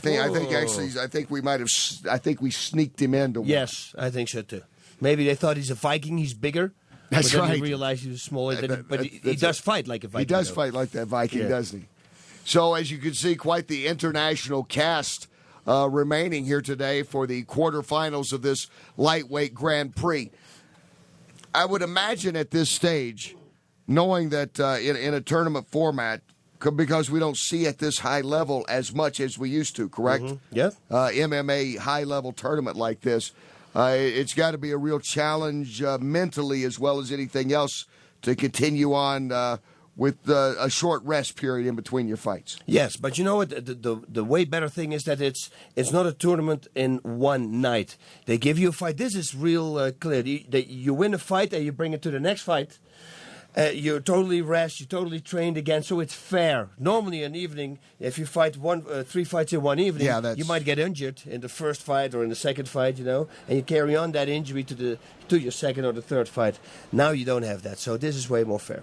Speaker 1: think we sneaked him into one.
Speaker 2: Yes, I think so too. Maybe they thought he's a Viking, he's bigger.
Speaker 1: That's
Speaker 2: but then
Speaker 1: right.
Speaker 2: They realized he was smaller, but he does fight like a Viking.
Speaker 1: He does fight like that Viking, doesn't he? So, as you can see, quite the international cast remaining here today for the quarterfinals of this lightweight Grand Prix. I would imagine at this stage, knowing that in a tournament format, because we don't see at this high level as much as we used to, correct?
Speaker 2: Yeah.
Speaker 1: MMA high-level tournament like this. It's got to be a real challenge mentally as well as anything else to continue on with a short rest period in between your fights.
Speaker 2: Yes, but you know what? The way better thing is that it's not a tournament in one night. They give you a fight. This is real clear. You win a fight and you bring it to the next fight. You're totally rest. You're totally trained again, so it's fair. Normally, an evening, if you fight 3 fights in one evening, you might get injured in the first fight or in the second fight, and you carry on that injury to your second or the third fight. Now you don't have that, so this is way more fair.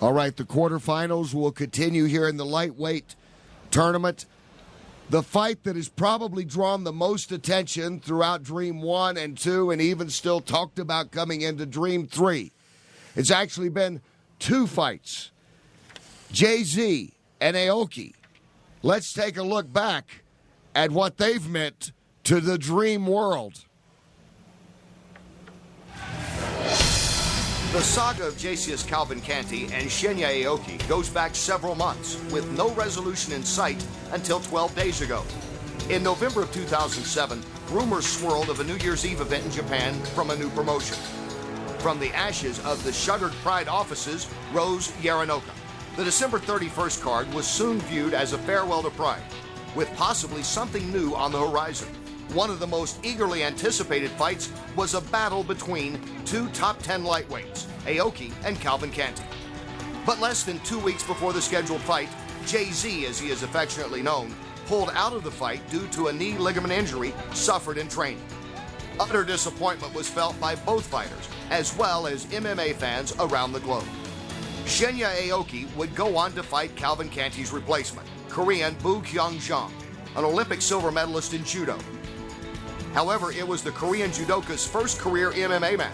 Speaker 1: All right, the quarterfinals will continue here in the lightweight tournament. The fight that has probably drawn the most attention throughout Dream 1 and 2 and even still talked about coming into Dream 3. It's actually been 2 fights. Jay-Z and Aoki. Let's take a look back at what they've meant to the Dream world.
Speaker 13: The saga of JCS Calvin Canty and Shinya Aoki goes back several months, with no resolution in sight until 12 days ago. In November of 2007, rumors swirled of a New Year's Eve event in Japan from a new promotion. From the ashes of the shuttered Pride offices rose Yaranoka. The December 31st card was soon viewed as a farewell to Pride, with possibly something new on the horizon. One of the most eagerly anticipated fights was a battle between 2 top 10 lightweights, Aoki and Calvin Canty. But less than 2 weeks before the scheduled fight, Jay-Z, as he is affectionately known, pulled out of the fight due to a knee ligament injury suffered in training. Utter disappointment was felt by both fighters, as well as MMA fans around the globe. Shinya Aoki would go on to fight Calvin Canty's replacement, Korean Bu-Kyung, an Olympic silver medalist in judo. However, it was the Korean judoka's first career MMA match,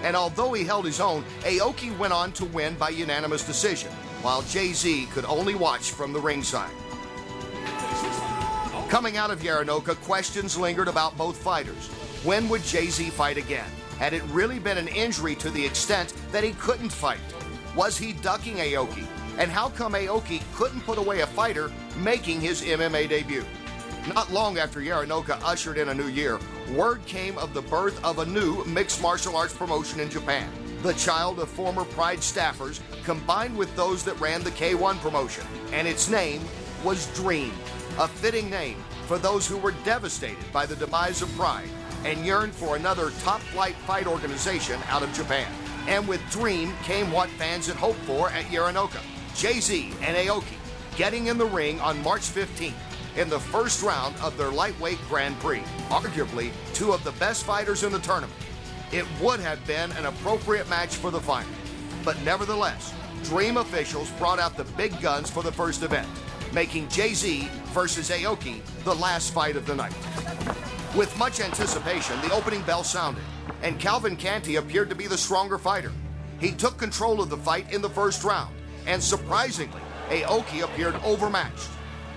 Speaker 13: and although he held his own, Aoki went on to win by unanimous decision, while Jay-Z could only watch from the ringside. Coming out of Yaranoka, questions lingered about both fighters. When would Jay-Z fight again? Had it really been an injury to the extent that he couldn't fight? Was he ducking Aoki? And how come Aoki couldn't put away a fighter making his MMA debut? Not long after Yaranoka ushered in a new year, word came of the birth of a new mixed martial arts promotion in Japan. The child of former Pride staffers combined with those that ran the K1 promotion, and its name was Dream, a fitting name for those who were devastated by the demise of Pride and yearned for another top-flight fight organization out of Japan. And with Dream came what fans had hoped for at Yaranoka, Jay-Z and Aoki getting in the ring on March 15th. In the first round of their lightweight Grand Prix, arguably 2 of the best fighters in the tournament. It would have been an appropriate match for the final. But nevertheless, Dream officials brought out the big guns for the first event, making Jay-Z versus Aoki the last fight of the night. With much anticipation, the opening bell sounded, and Calvin Canty appeared to be the stronger fighter. He took control of the fight in the first round, and surprisingly, Aoki appeared overmatched.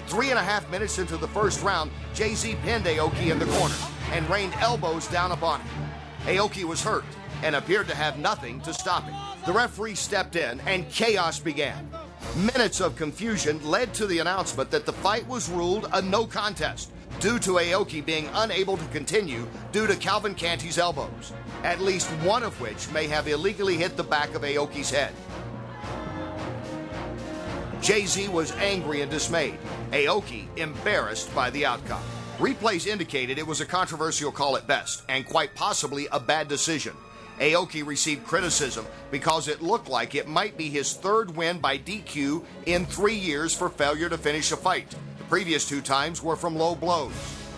Speaker 13: 3.5 minutes into the first round, Jay-Z pinned Aoki in the corner and rained elbows down upon him. Aoki was hurt and appeared to have nothing to stop him. The referee stepped in and chaos began. Minutes of confusion led to the announcement that the fight was ruled a no contest due to Aoki being unable to continue due to Calvin Canty's elbows, at least one of which may have illegally hit the back of Aoki's head. Jay-Z was angry and dismayed. Aoki embarrassed by the outcome. Replays indicated it was a controversial call at best, and quite possibly a bad decision. Aoki received criticism because it looked like it might be his 3rd win by DQ in 3 years for failure to finish a fight. The previous 2 times were from low blows.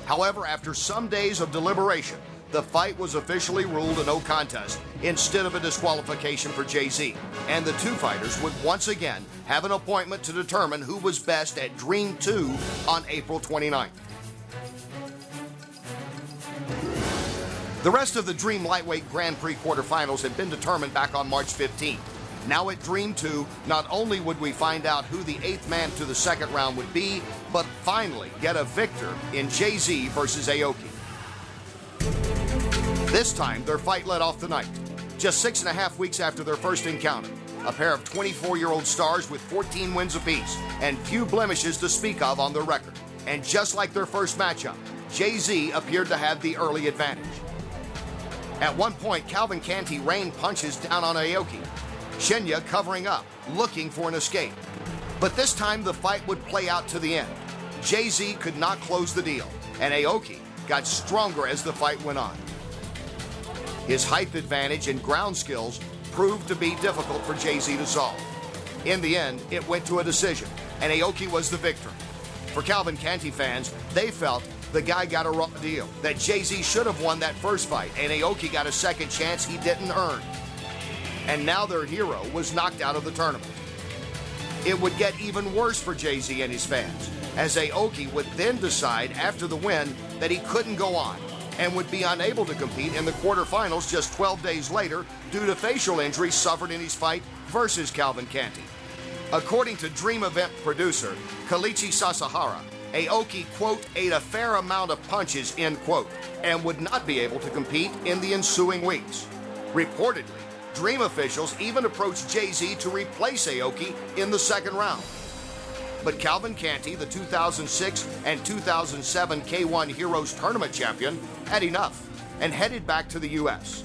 Speaker 13: However, after some days of deliberation, the fight was officially ruled a no contest instead of a disqualification for Jay-Z, and the 2 fighters would once again have an appointment to determine who was best at Dream 2 on April 29th. The rest of the Dream Lightweight Grand Prix quarterfinals had been determined back on March 15th. Now at Dream 2, not only would we find out who the 8th man to the second round would be, but finally get a victor in Jay-Z versus Aoki. This time, their fight led off the night. Just 6.5 weeks after their first encounter, a pair of 24-year-old stars with 14 wins apiece and few blemishes to speak of on their record. And just like their first matchup, Jay-Z appeared to have the early advantage. At one point, Calvin Canty rained punches down on Aoki, Shinya covering up, looking for an escape. But this time the fight would play out to the end. Jay-Z could not close the deal, and Aoki got stronger as the fight went on. His height advantage and ground skills proved to be difficult for Jay-Z to solve. In the end, it went to a decision, and Aoki was the victor. For Calvin Canty fans, they felt the guy got a raw deal, that Jay-Z should have won that first fight, and Aoki got a second chance he didn't earn. And now their hero was knocked out of the tournament. It would get even worse for Jay-Z and his fans, as Aoki would then decide after the win that he couldn't go on and would be unable to compete in the quarterfinals just 12 days later due to facial injuries suffered in his fight versus Calvin Canty. According to Dream Event producer Kalichi Sasahara, Aoki, quote, ate a fair amount of punches, end quote, and would not be able to compete in the ensuing weeks. Reportedly, Dream officials even approached Jay-Z to replace Aoki in the second round. But Calvin Canty, the 2006 and 2007 K1 Heroes Tournament champion, had enough and headed back to the U.S.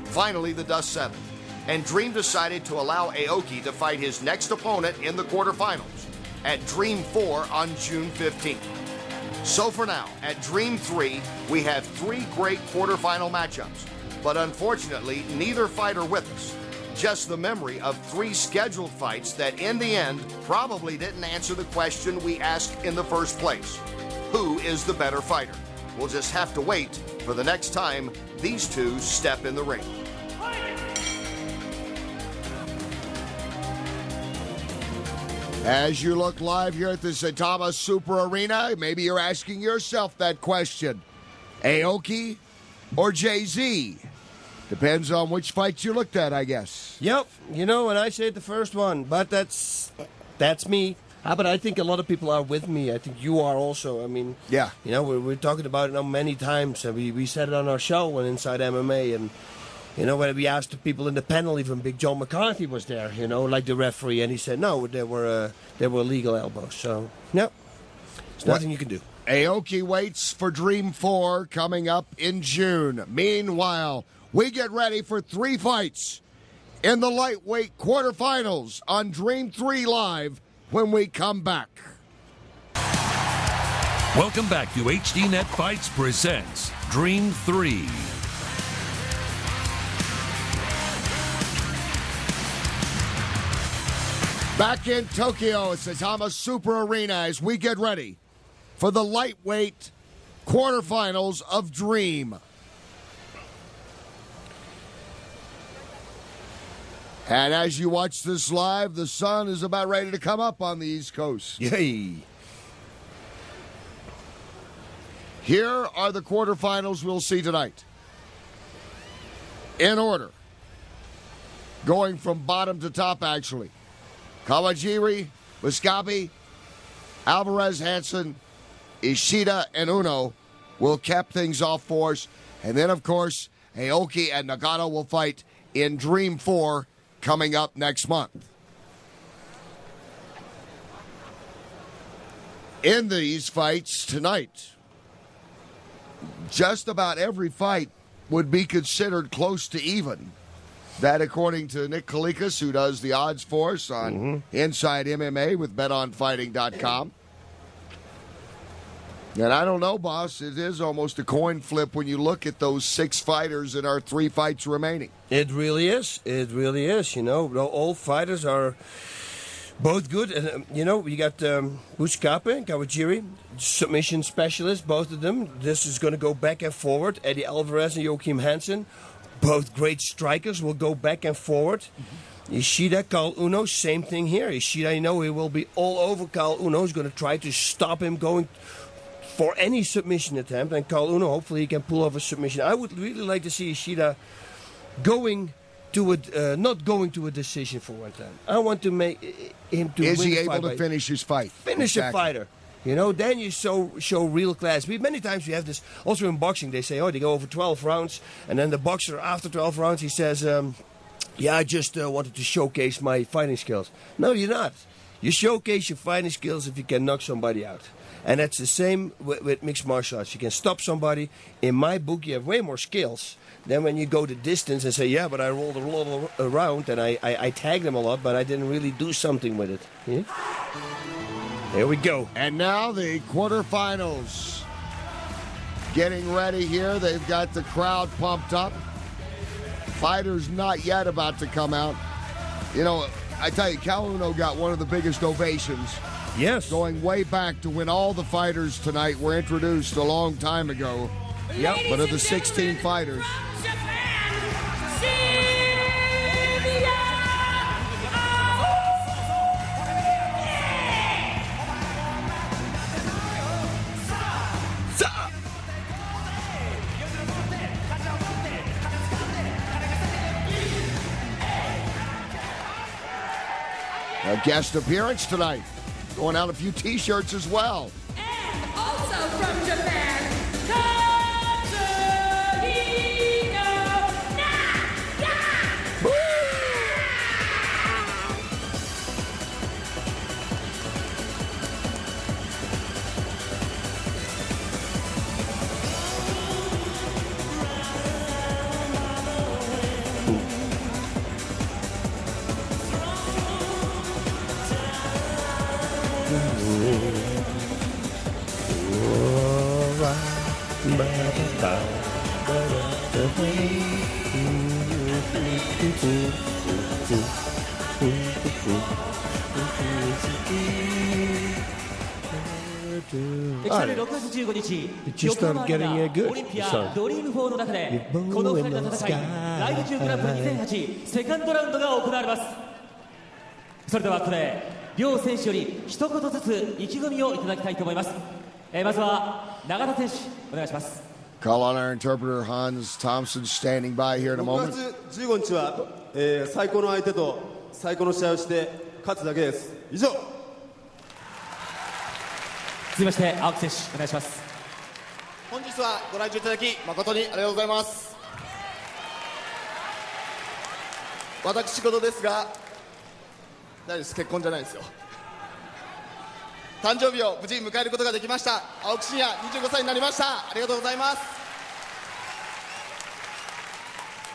Speaker 13: Finally, the dust settled, and Dream decided to allow Aoki to fight his next opponent in the quarterfinals at Dream 4 on June 15th. So for now, at Dream 3, we have 3 great quarterfinal matchups, but unfortunately, neither fighter with us. Just the memory of 3 scheduled fights that in the end probably didn't answer the question we asked in the first place. Who is the better fighter? We'll just have to wait for the next time these two step in the ring.
Speaker 1: As you look live here at the Saitama Super Arena, maybe you're asking yourself that question. Aoki or Jay-Z? Depends on which fights you looked at, I guess.
Speaker 2: Yep. You know, and I said the first one, but that's me. But I think a lot of people are with me. I think you are also. I mean,
Speaker 1: yeah.
Speaker 2: You know, we're talking about it now many times. And we said it on our show on Inside MMA. And, you know, when we asked the people in the panel, even Big Joe McCarthy was there, you know, like the referee. And he said, no, there were illegal elbows. So, no, there's nothing you can do.
Speaker 1: Aoki waits for Dream 4 coming up in June. Meanwhile, we get ready for 3 fights in the lightweight quarterfinals on Dream 3 Live when we come back.
Speaker 5: Welcome back to HDNet Fights presents Dream 3.
Speaker 1: Back in Tokyo at Saitama Super Arena as we get ready for the lightweight quarterfinals of Dream. And as you watch this live, the sun is about ready to come up on the East Coast.
Speaker 2: Yay!
Speaker 1: Here are the quarterfinals we'll see tonight. In order. Going from bottom to top, actually. Kawajiri, Muskabi, Alvarez, Hansen, Ishida, and Inoue will cap things off for us. And then, of course, Aoki and Nagano will fight in Dream 4 coming up next month. In these fights tonight, just about every fight would be considered close to even. That, according to Nick Kalikas, who does the odds for us on Inside MMA with BetOnFighting.com. And I don't know, boss, it is almost a coin flip when you look at those 6 fighters and our 3 fights remaining.
Speaker 2: It really is. It really is. You know, all fighters are both good. And, you know, you got Bu-Kyung and Kawajiri, submission specialists, both of them. This is going to go back and forward. Eddie Alvarez and Joachim Hansen, both great strikers, will go back and forward. Ishida, Carl Inoue, same thing here. Ishida, you know, he will be all over Carl Inoue. He's going to try to stop him going for any submission attempt, and Carl Inoue, hopefully he can pull off a submission. I would really like to see Ishida going to not going to a decision for one time. I want to make him to win.
Speaker 1: Is he able to
Speaker 2: fight
Speaker 1: finish his fight?
Speaker 2: Finish a fighter. You know, then you show real class. Many times we have this, also in boxing, they say, oh, they go over 12 rounds, and then the boxer, after 12 rounds, he says, Yeah, I just wanted to showcase my fighting skills. No, you're not. You showcase your fighting skills if you can knock somebody out. And that's the same with mixed martial arts. You can stop somebody. In my book, you have way more skills than when you go the distance and say, yeah, but I rolled a lot around and I tagged them a lot, but I didn't really do something with it. Yeah? There we go.
Speaker 1: And now the quarterfinals. Getting ready here. They've got the crowd pumped up. Fighters not yet about to come out. You know, I tell you, Inoue got one of the biggest ovations.
Speaker 2: Yes.
Speaker 1: Going way back to when all the fighters tonight were introduced a long time ago.
Speaker 2: Yep.
Speaker 1: But of the 16 fighters. A guest appearance tonight. Going out a few t-shirts as well.
Speaker 11: And also from Japan, Katsuya.6
Speaker 6: 月15日、
Speaker 2: just started getting good.
Speaker 6: オリンピアドリーム4の中でこの2人の戦い、ライブ中グランプリ2008セカンドラウンドが行われます。それではここで両選手より一言ずつ意気込みをいただきたいと思います。まずは永田選手、お願いします。
Speaker 1: Call on our interpreter Hans Thompson standing by here in a moment.
Speaker 14: 6月15日は、最高の相手と最高の試合をして勝つだけです。以上。
Speaker 6: 続きまして青木選手、お願いします。
Speaker 12: 本日はご来場いただき誠にありがとうございます。私事ですが、大丈夫です、結婚じゃないですよ。誕生日を無事迎えることができました。青木真也25歳になりました。ありがとうございます。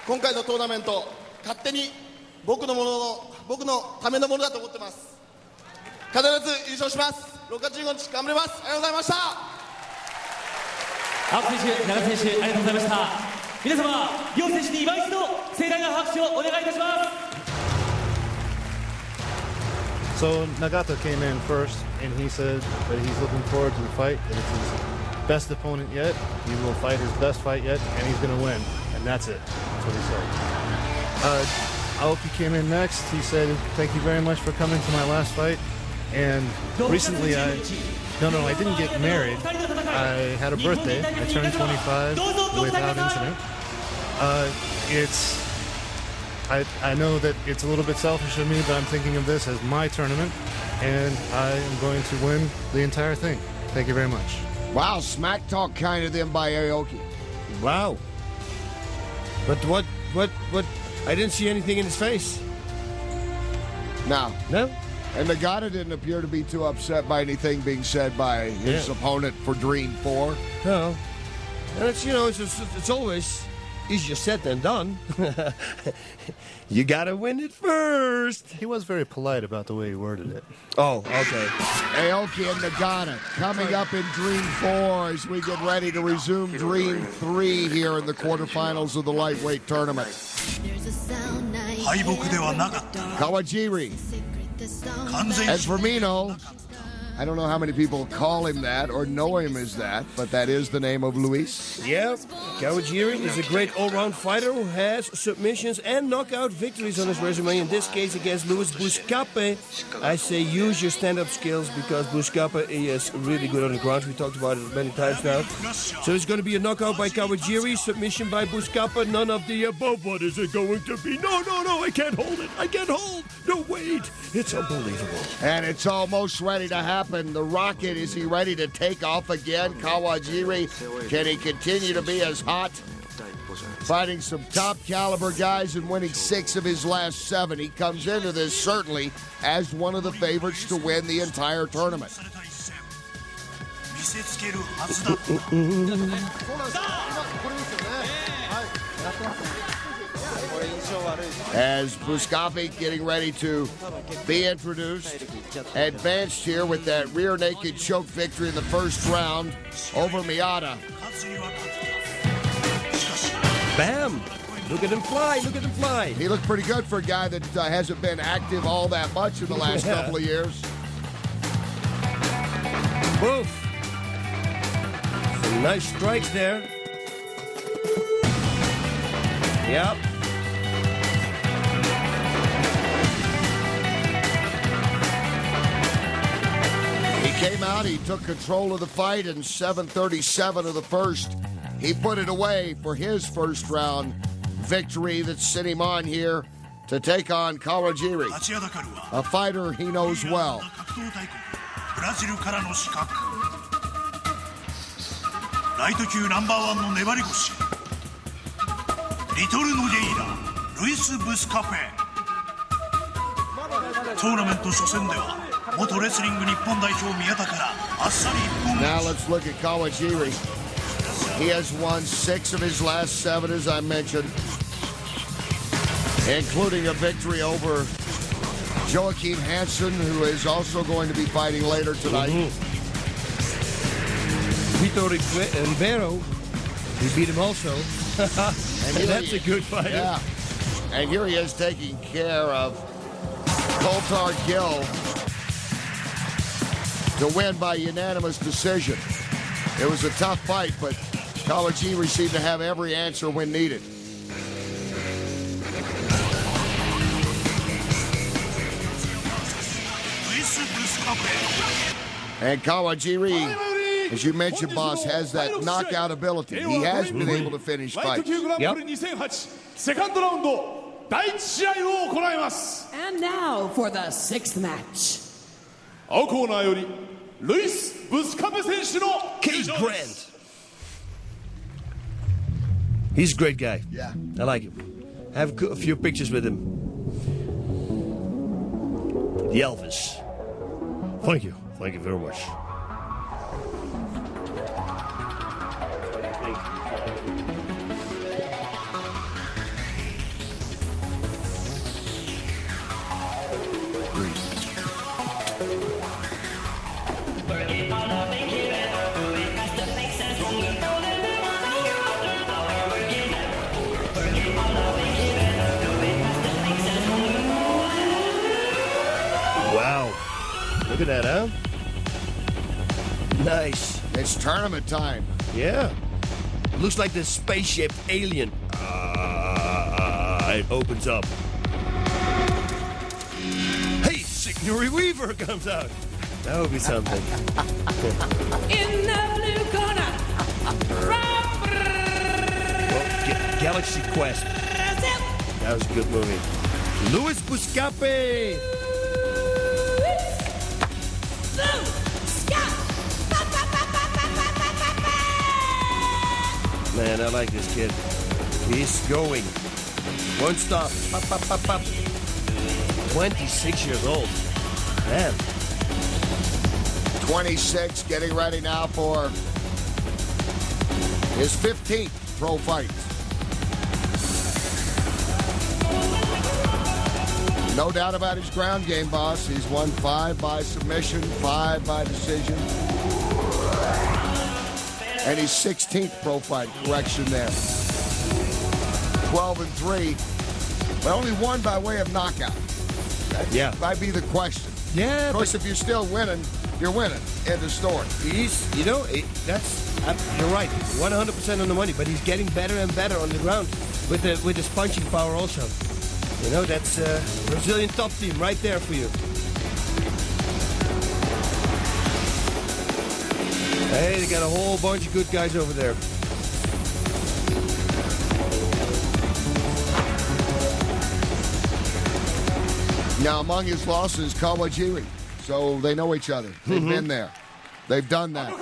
Speaker 12: 今回のトーナメント、勝手に僕のためのものだと思ってます。必ず優勝します。6月15日頑張ります。ありがとうございました。
Speaker 6: 青木選手、永田選手、ありがとうございました。皆様、両選手に今一度盛大な拍手をお願いいたします。
Speaker 9: So Nagata came in first, and he said that he's looking forward to the fight. That it's his best opponent yet. He will fight his best fight yet, and he's going to win. And that's it. That's what he said. Aoki came in next. He said, "Thank you very much for coming to my last fight." And recently, I didn't get married. I had a birthday. I turned 25 without incident. I know that it's a little bit selfish of me, but I'm thinking of this as my tournament, and I am going to win the entire thing. Thank you very much.
Speaker 1: Wow, smack talk kind of them by Aoki.
Speaker 2: Wow. But what? I didn't see anything in his face.
Speaker 1: No.
Speaker 2: No?
Speaker 1: And Nagata didn't appear to be too upset by anything being said by his opponent for Dream 4.
Speaker 2: No. And it's always easier said than done. You gotta win it first.
Speaker 9: He was very polite about the way he worded it.
Speaker 2: Oh, okay.
Speaker 1: Aoki and Nagata coming up in Dream 4 as we get ready to resume Dream 3 here in the quarterfinals of the lightweight tournament. Kawajiri and Firmino. I don't know how many people call him that or know him as that, but that is the name of Luiz.
Speaker 2: Yeah, Kawajiri is a great all-round fighter who has submissions and knockout victories on his resume. In this case against Luiz Buscape, I say use your stand-up skills because Buscape is really good on the ground. We talked about it many times now. So it's going to be a knockout by Kawajiri, submission by Buscape, none of the above. What is it going to be? No, I can't hold it. I can't hold. No, wait. It's unbelievable.
Speaker 1: And it's almost ready to happen. The rocket, is he ready to take off again? Kawajiri, can he continue to be as hot? Fighting some top caliber guys and winning 6 of his last 7. He comes into this certainly as one of the favorites to win the entire tournament. As Buscapi getting ready to be introduced, advanced here with that rear naked choke victory in the first round over Miyata.
Speaker 2: Bam! Look at him fly, look at him fly.
Speaker 1: He looked pretty good for a guy that hasn't been active all that much in the last couple of years.
Speaker 2: Boom. Some nice strikes there. Yep.
Speaker 1: He came out, he took control of the fight in 7:37 of the first. He put it away for his first round victory that sent him on here to take on Kawajiri, a fighter he knows well.
Speaker 10: ライト級ナンバー1の粘り腰リトル・ノゲイラルイス・ブスカフェトーナメント初戦では元レスリング日本代表宮田からあっさり一本
Speaker 1: Now let's look at Kawajiri. He has won 6 of his last 7, as I mentioned, including a victory over Joachim Hansen, who is also going to be fighting later tonight.
Speaker 2: Vitor Ribeiro, he beat him also. And that's a good fighter.
Speaker 1: Yeah. And here he is taking care of Coulthard Gill to win by unanimous decision. It was a tough fight, but Kawajiri seemed to have every answer when needed. And Kawajiri, as you mentioned, boss, has that knockout ability. He has been able to finish fights.
Speaker 2: Yep.
Speaker 11: And now for the 6th match.
Speaker 2: Case Grant. He's a great guy.
Speaker 1: Yeah.
Speaker 2: I like him. I have a few pictures with him. The Elvis. Thank you. Thank you very much. Wow. Look at that, huh? Nice.
Speaker 1: It's tournament time.
Speaker 2: Yeah. Looks like the spaceship alien. It opens up. Hey, Signori Weaver comes out. That would be something.
Speaker 11: In the blue corner,
Speaker 2: Galaxy Quest. That was a good movie. Luiz Buscapi. Man, I like this kid. He's going. Won't stop. Pop, pop, pop, pop. 26 years old. Man.
Speaker 1: 26, getting ready now for his 15th pro fight. No doubt about his ground game, boss. He's won 5 by submission, 5 by decision. And his 16th pro fight, correction there. 12-3, but only 1 by way of knockout. That might be the question.
Speaker 2: Yeah.
Speaker 1: Of course, if you're still winning, you're winning. End of story.
Speaker 2: He's, you know, you're right. 100% on the money, but he's getting better and better on the ground with his punching power also. You know, that's a Brazilian top team right there for you. Hey, they got a whole bunch of good guys over there.
Speaker 1: Now, among his losses, Kawajiri. So they know each other. They've been there. They've done that.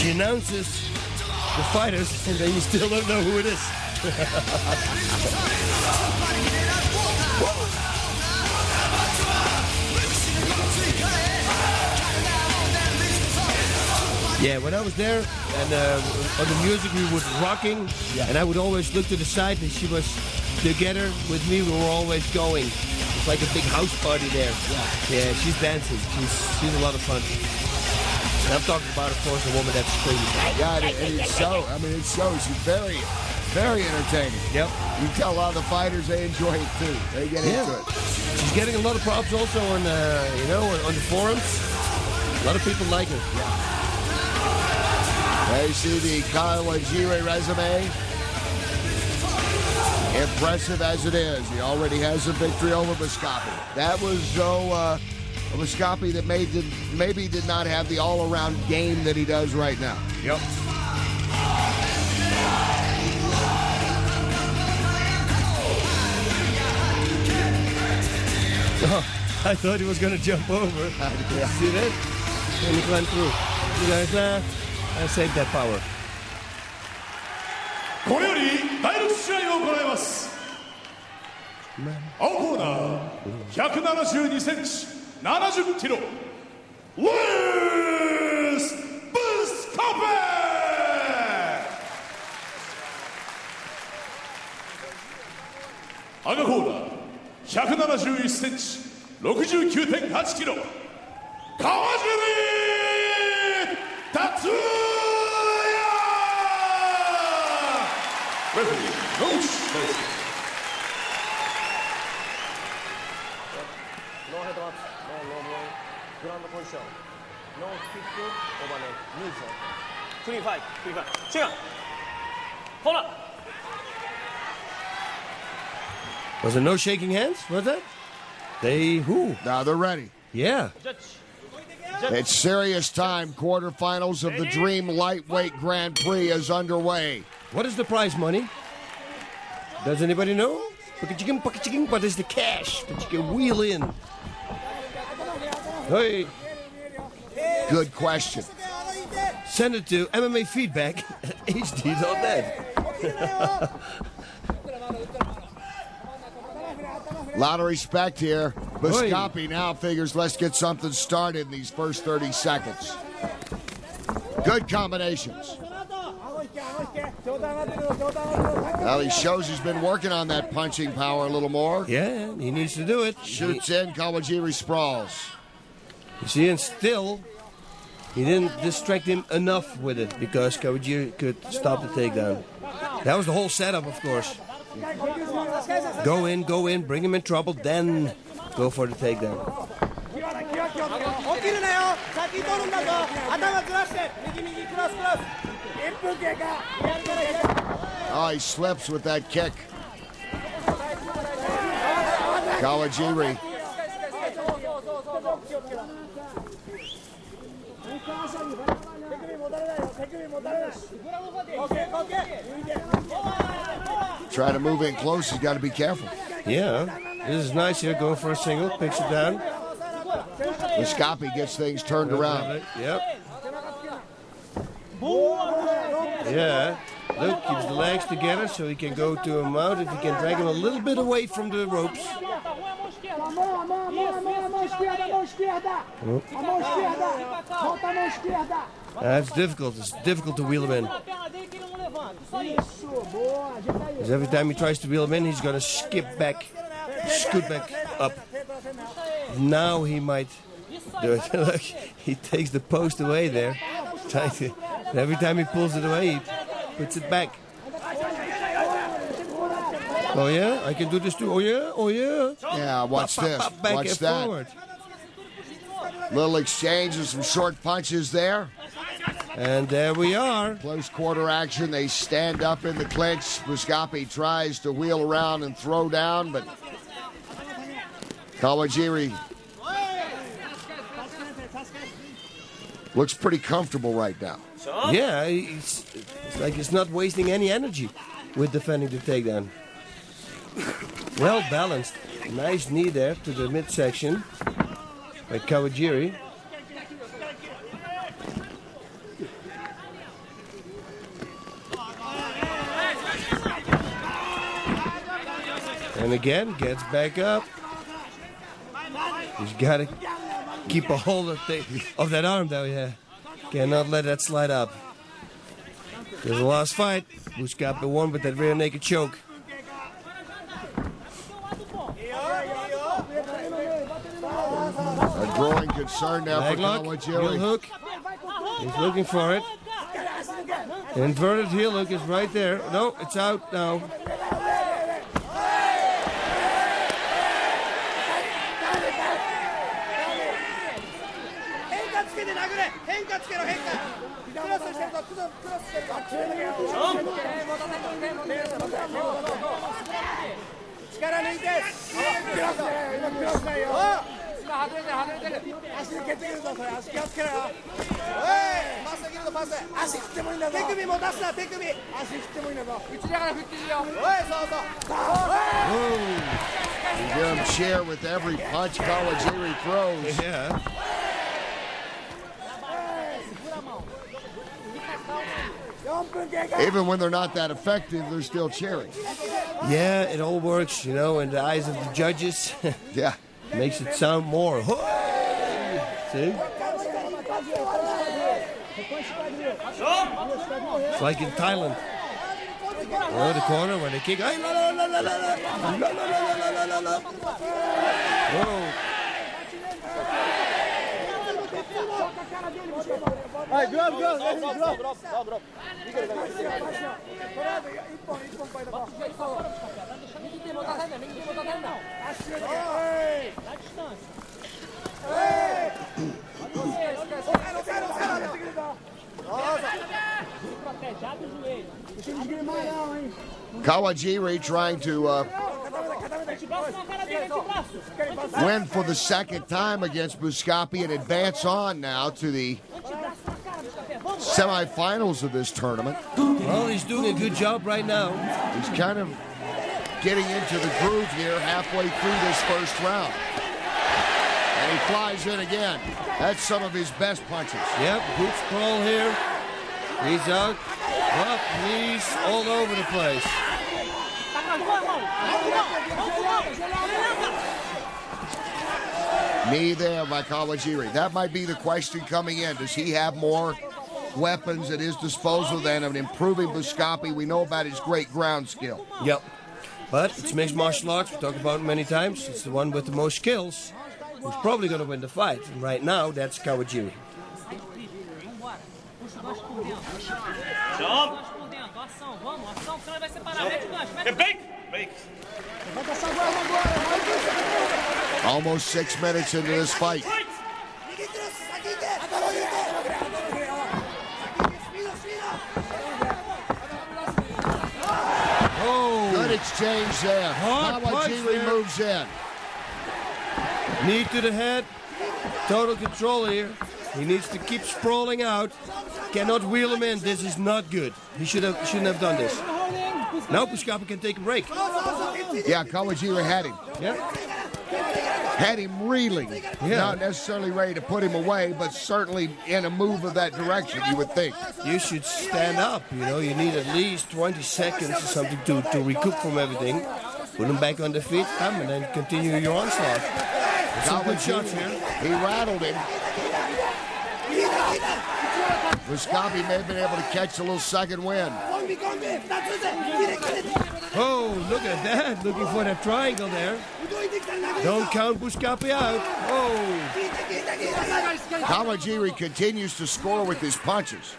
Speaker 2: She announces the fighters, and then you still don't know who it is. Yeah, when I was there, and on the music we was rocking, and I would always look to the side, and she was together with me. We were always going. It's like a big house party there. Yeah, she's dancing. She's a lot of fun. And I'm talking about, of course, a woman that's screaming.
Speaker 1: Yeah, and it shows. I mean, it shows. She's very, very entertaining.
Speaker 2: Yep.
Speaker 1: You tell a lot of the fighters they enjoy it too. They get into it.
Speaker 2: She's getting a lot of props also on, on the forums. A lot of people like her.
Speaker 1: Yeah. There you see the Kawajiri resume. Impressive as it is. He already has a victory over Muscapi. That was a Muscapi that maybe did not have the all-around game that he does right now.
Speaker 2: Yep. Oh, I thought he was going to jump over. See that? And he went through. You guys, I saved that power.
Speaker 7: これより第6試合を行います。青コーナー172センチ70キロ Luiz Buscapi。赤コーナー171センチ69.8キロ Kawajiri Tatsuya。Referee, Coach Daisuke.
Speaker 2: No head-ups, no low ground position, no kick over the knees. Clean fight. Chicken. Hold up. Was there no shaking hands? Was that?
Speaker 1: Now they're ready.
Speaker 2: Yeah.
Speaker 1: It's serious time. Quarterfinals of the Dream Lightweight Grand Prix is underway.
Speaker 2: What is the prize money? Does anybody know? What is the cash that you can wheel in? Hey.
Speaker 1: Good question.
Speaker 2: Send it to MMA Feedback at HD.net.
Speaker 1: A lot of respect here. Buscapi now figures let's get something started in these first 30 seconds. Good combinations. Well, he shows he's been working on that punching power a little more.
Speaker 2: Yeah, he needs to do it.
Speaker 1: Shoots in, Kawajiri sprawls.
Speaker 2: You see, and still, he didn't distract him enough with it because Kawajiri could stop the takedown. That was the whole setup, of course. Go in, bring him in trouble, then go for the takedown.
Speaker 1: Oh, he slips with that kick. Kawajiri. Try to move in close, he's got to be careful.
Speaker 2: Yeah, this is nice here, going for a single, picks it down.
Speaker 1: Buscapi gets things turned around.
Speaker 2: Yep. Yeah, look, keeps the legs together so he can go to a mount if he can drag him a little bit away from the ropes. That's difficult. It's difficult to wheel him in. Because every time he tries to wheel him in, he's going to scoot back up. Now he might do it. Look, he takes the post away there. Every time he pulls it away, he puts it back. Oh yeah, I can do this too. Oh yeah.
Speaker 1: Yeah, watch this. Watch that.
Speaker 2: Forward.
Speaker 1: Little exchange of some short punches there.
Speaker 2: And there we are.
Speaker 1: Close quarter action. They stand up in the clinch. Buscapi tries to wheel around and throw down, but Kawajiri looks pretty comfortable right now.
Speaker 2: Yeah, it's like he's not wasting any energy with defending the takedown. Well balanced. Nice knee there to the midsection by Kawajiri. And again, gets back up. He's got to keep a hold of that arm, though, yeah. Cannot let that slide up. There's a last fight. Bu-Kyung won with that rear naked choke.
Speaker 1: A growing concern now for Kawajiri.
Speaker 2: Heel hook. He's looking for it. Inverted heel hook is right there. No, it's out now.
Speaker 1: You hear him cheer with every punch Kawajiri throws.
Speaker 2: Yeah.
Speaker 1: Even when they're not that effective, they're still cheering.
Speaker 2: Yeah, it all works, you know, in the eyes of the judges.
Speaker 1: Yeah.
Speaker 2: Makes it sound more. See? It's like in Thailand. Oh, the corner where they kick. Whoa.
Speaker 1: Kawajiri trying to win for the second time against Bu-Kyung and advance on now to the semifinals of this tournament.
Speaker 2: Well, he's doing a good job right now.
Speaker 1: He's kind of getting into the groove here halfway through this first round. And he flies in again. That's some of his best punches.
Speaker 2: Yep, good sprawl here. He's out. Up, knees all over the place.
Speaker 1: Knee there by Kawajiri. That might be the question coming in. Does he have more weapons at his disposal than an improving Bu-Kyung? We know about his great ground skill.
Speaker 2: Yep. But it's mixed martial arts. We talked about it many times. It's the one with the most skills who's probably going to win the fight. And right now, that's Kawajiri.
Speaker 1: Almost 6 minutes into this fight.
Speaker 2: Oh,
Speaker 1: good exchange there. Kawajiri moves in.
Speaker 2: Knee to the head. Total control here. He needs to keep sprawling out. Cannot wheel him in. This is not good. He shouldn't have done this. Now Bu-Kyung can take a break.
Speaker 1: Yeah, Kawajiri had him.
Speaker 2: Yeah.
Speaker 1: Had him reeling.
Speaker 2: Yeah.
Speaker 1: Not necessarily ready to put him away, but certainly in a move of that direction, you would think.
Speaker 2: You should stand up, you know. You need at least 20 seconds or something to recoup from everything. Put him back on the feet, and then continue your onslaught. Some good shots here.
Speaker 1: He rattled him. Bu-Kyung may have been able to catch a little second wind.
Speaker 2: Oh, look at that. Looking for that triangle there. Don't count Bu-Kyung out. Oh.
Speaker 1: Kawajiri continues to score with his punches.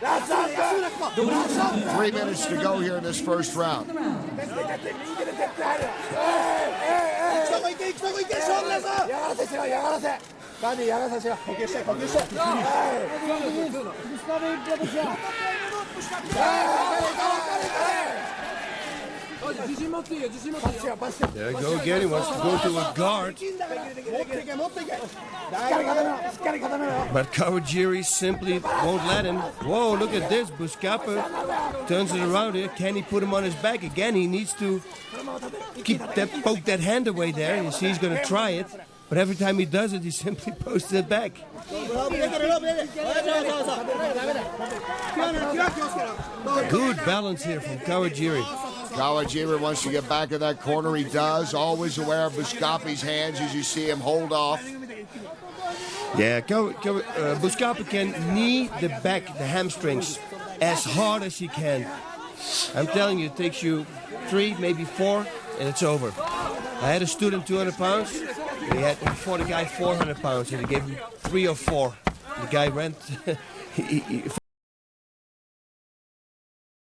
Speaker 1: 3 minutes to go here in this first round.
Speaker 2: There you go again. He wants to go to a guard. But Kawajiri simply won't let him. Whoa, look at this. Bu-Kyung turns it around here. Can he put him on his back again? He needs to poke that hand away there. You see, he's going to try it. But every time he does it, he simply posts it back. Good balance here from Kawajiri.
Speaker 1: Kawajiri wants to get back in that corner. He does. Always aware of Buscapi's hands as you see him hold off.
Speaker 2: Yeah, Buscapi can knee the back, the hamstrings, as hard as he can. I'm telling you, it takes you 3, maybe 4, and it's over. I had a student 200 pounds. He fought a guy 400 pounds, and he gave him 3 or 4. The guy ran.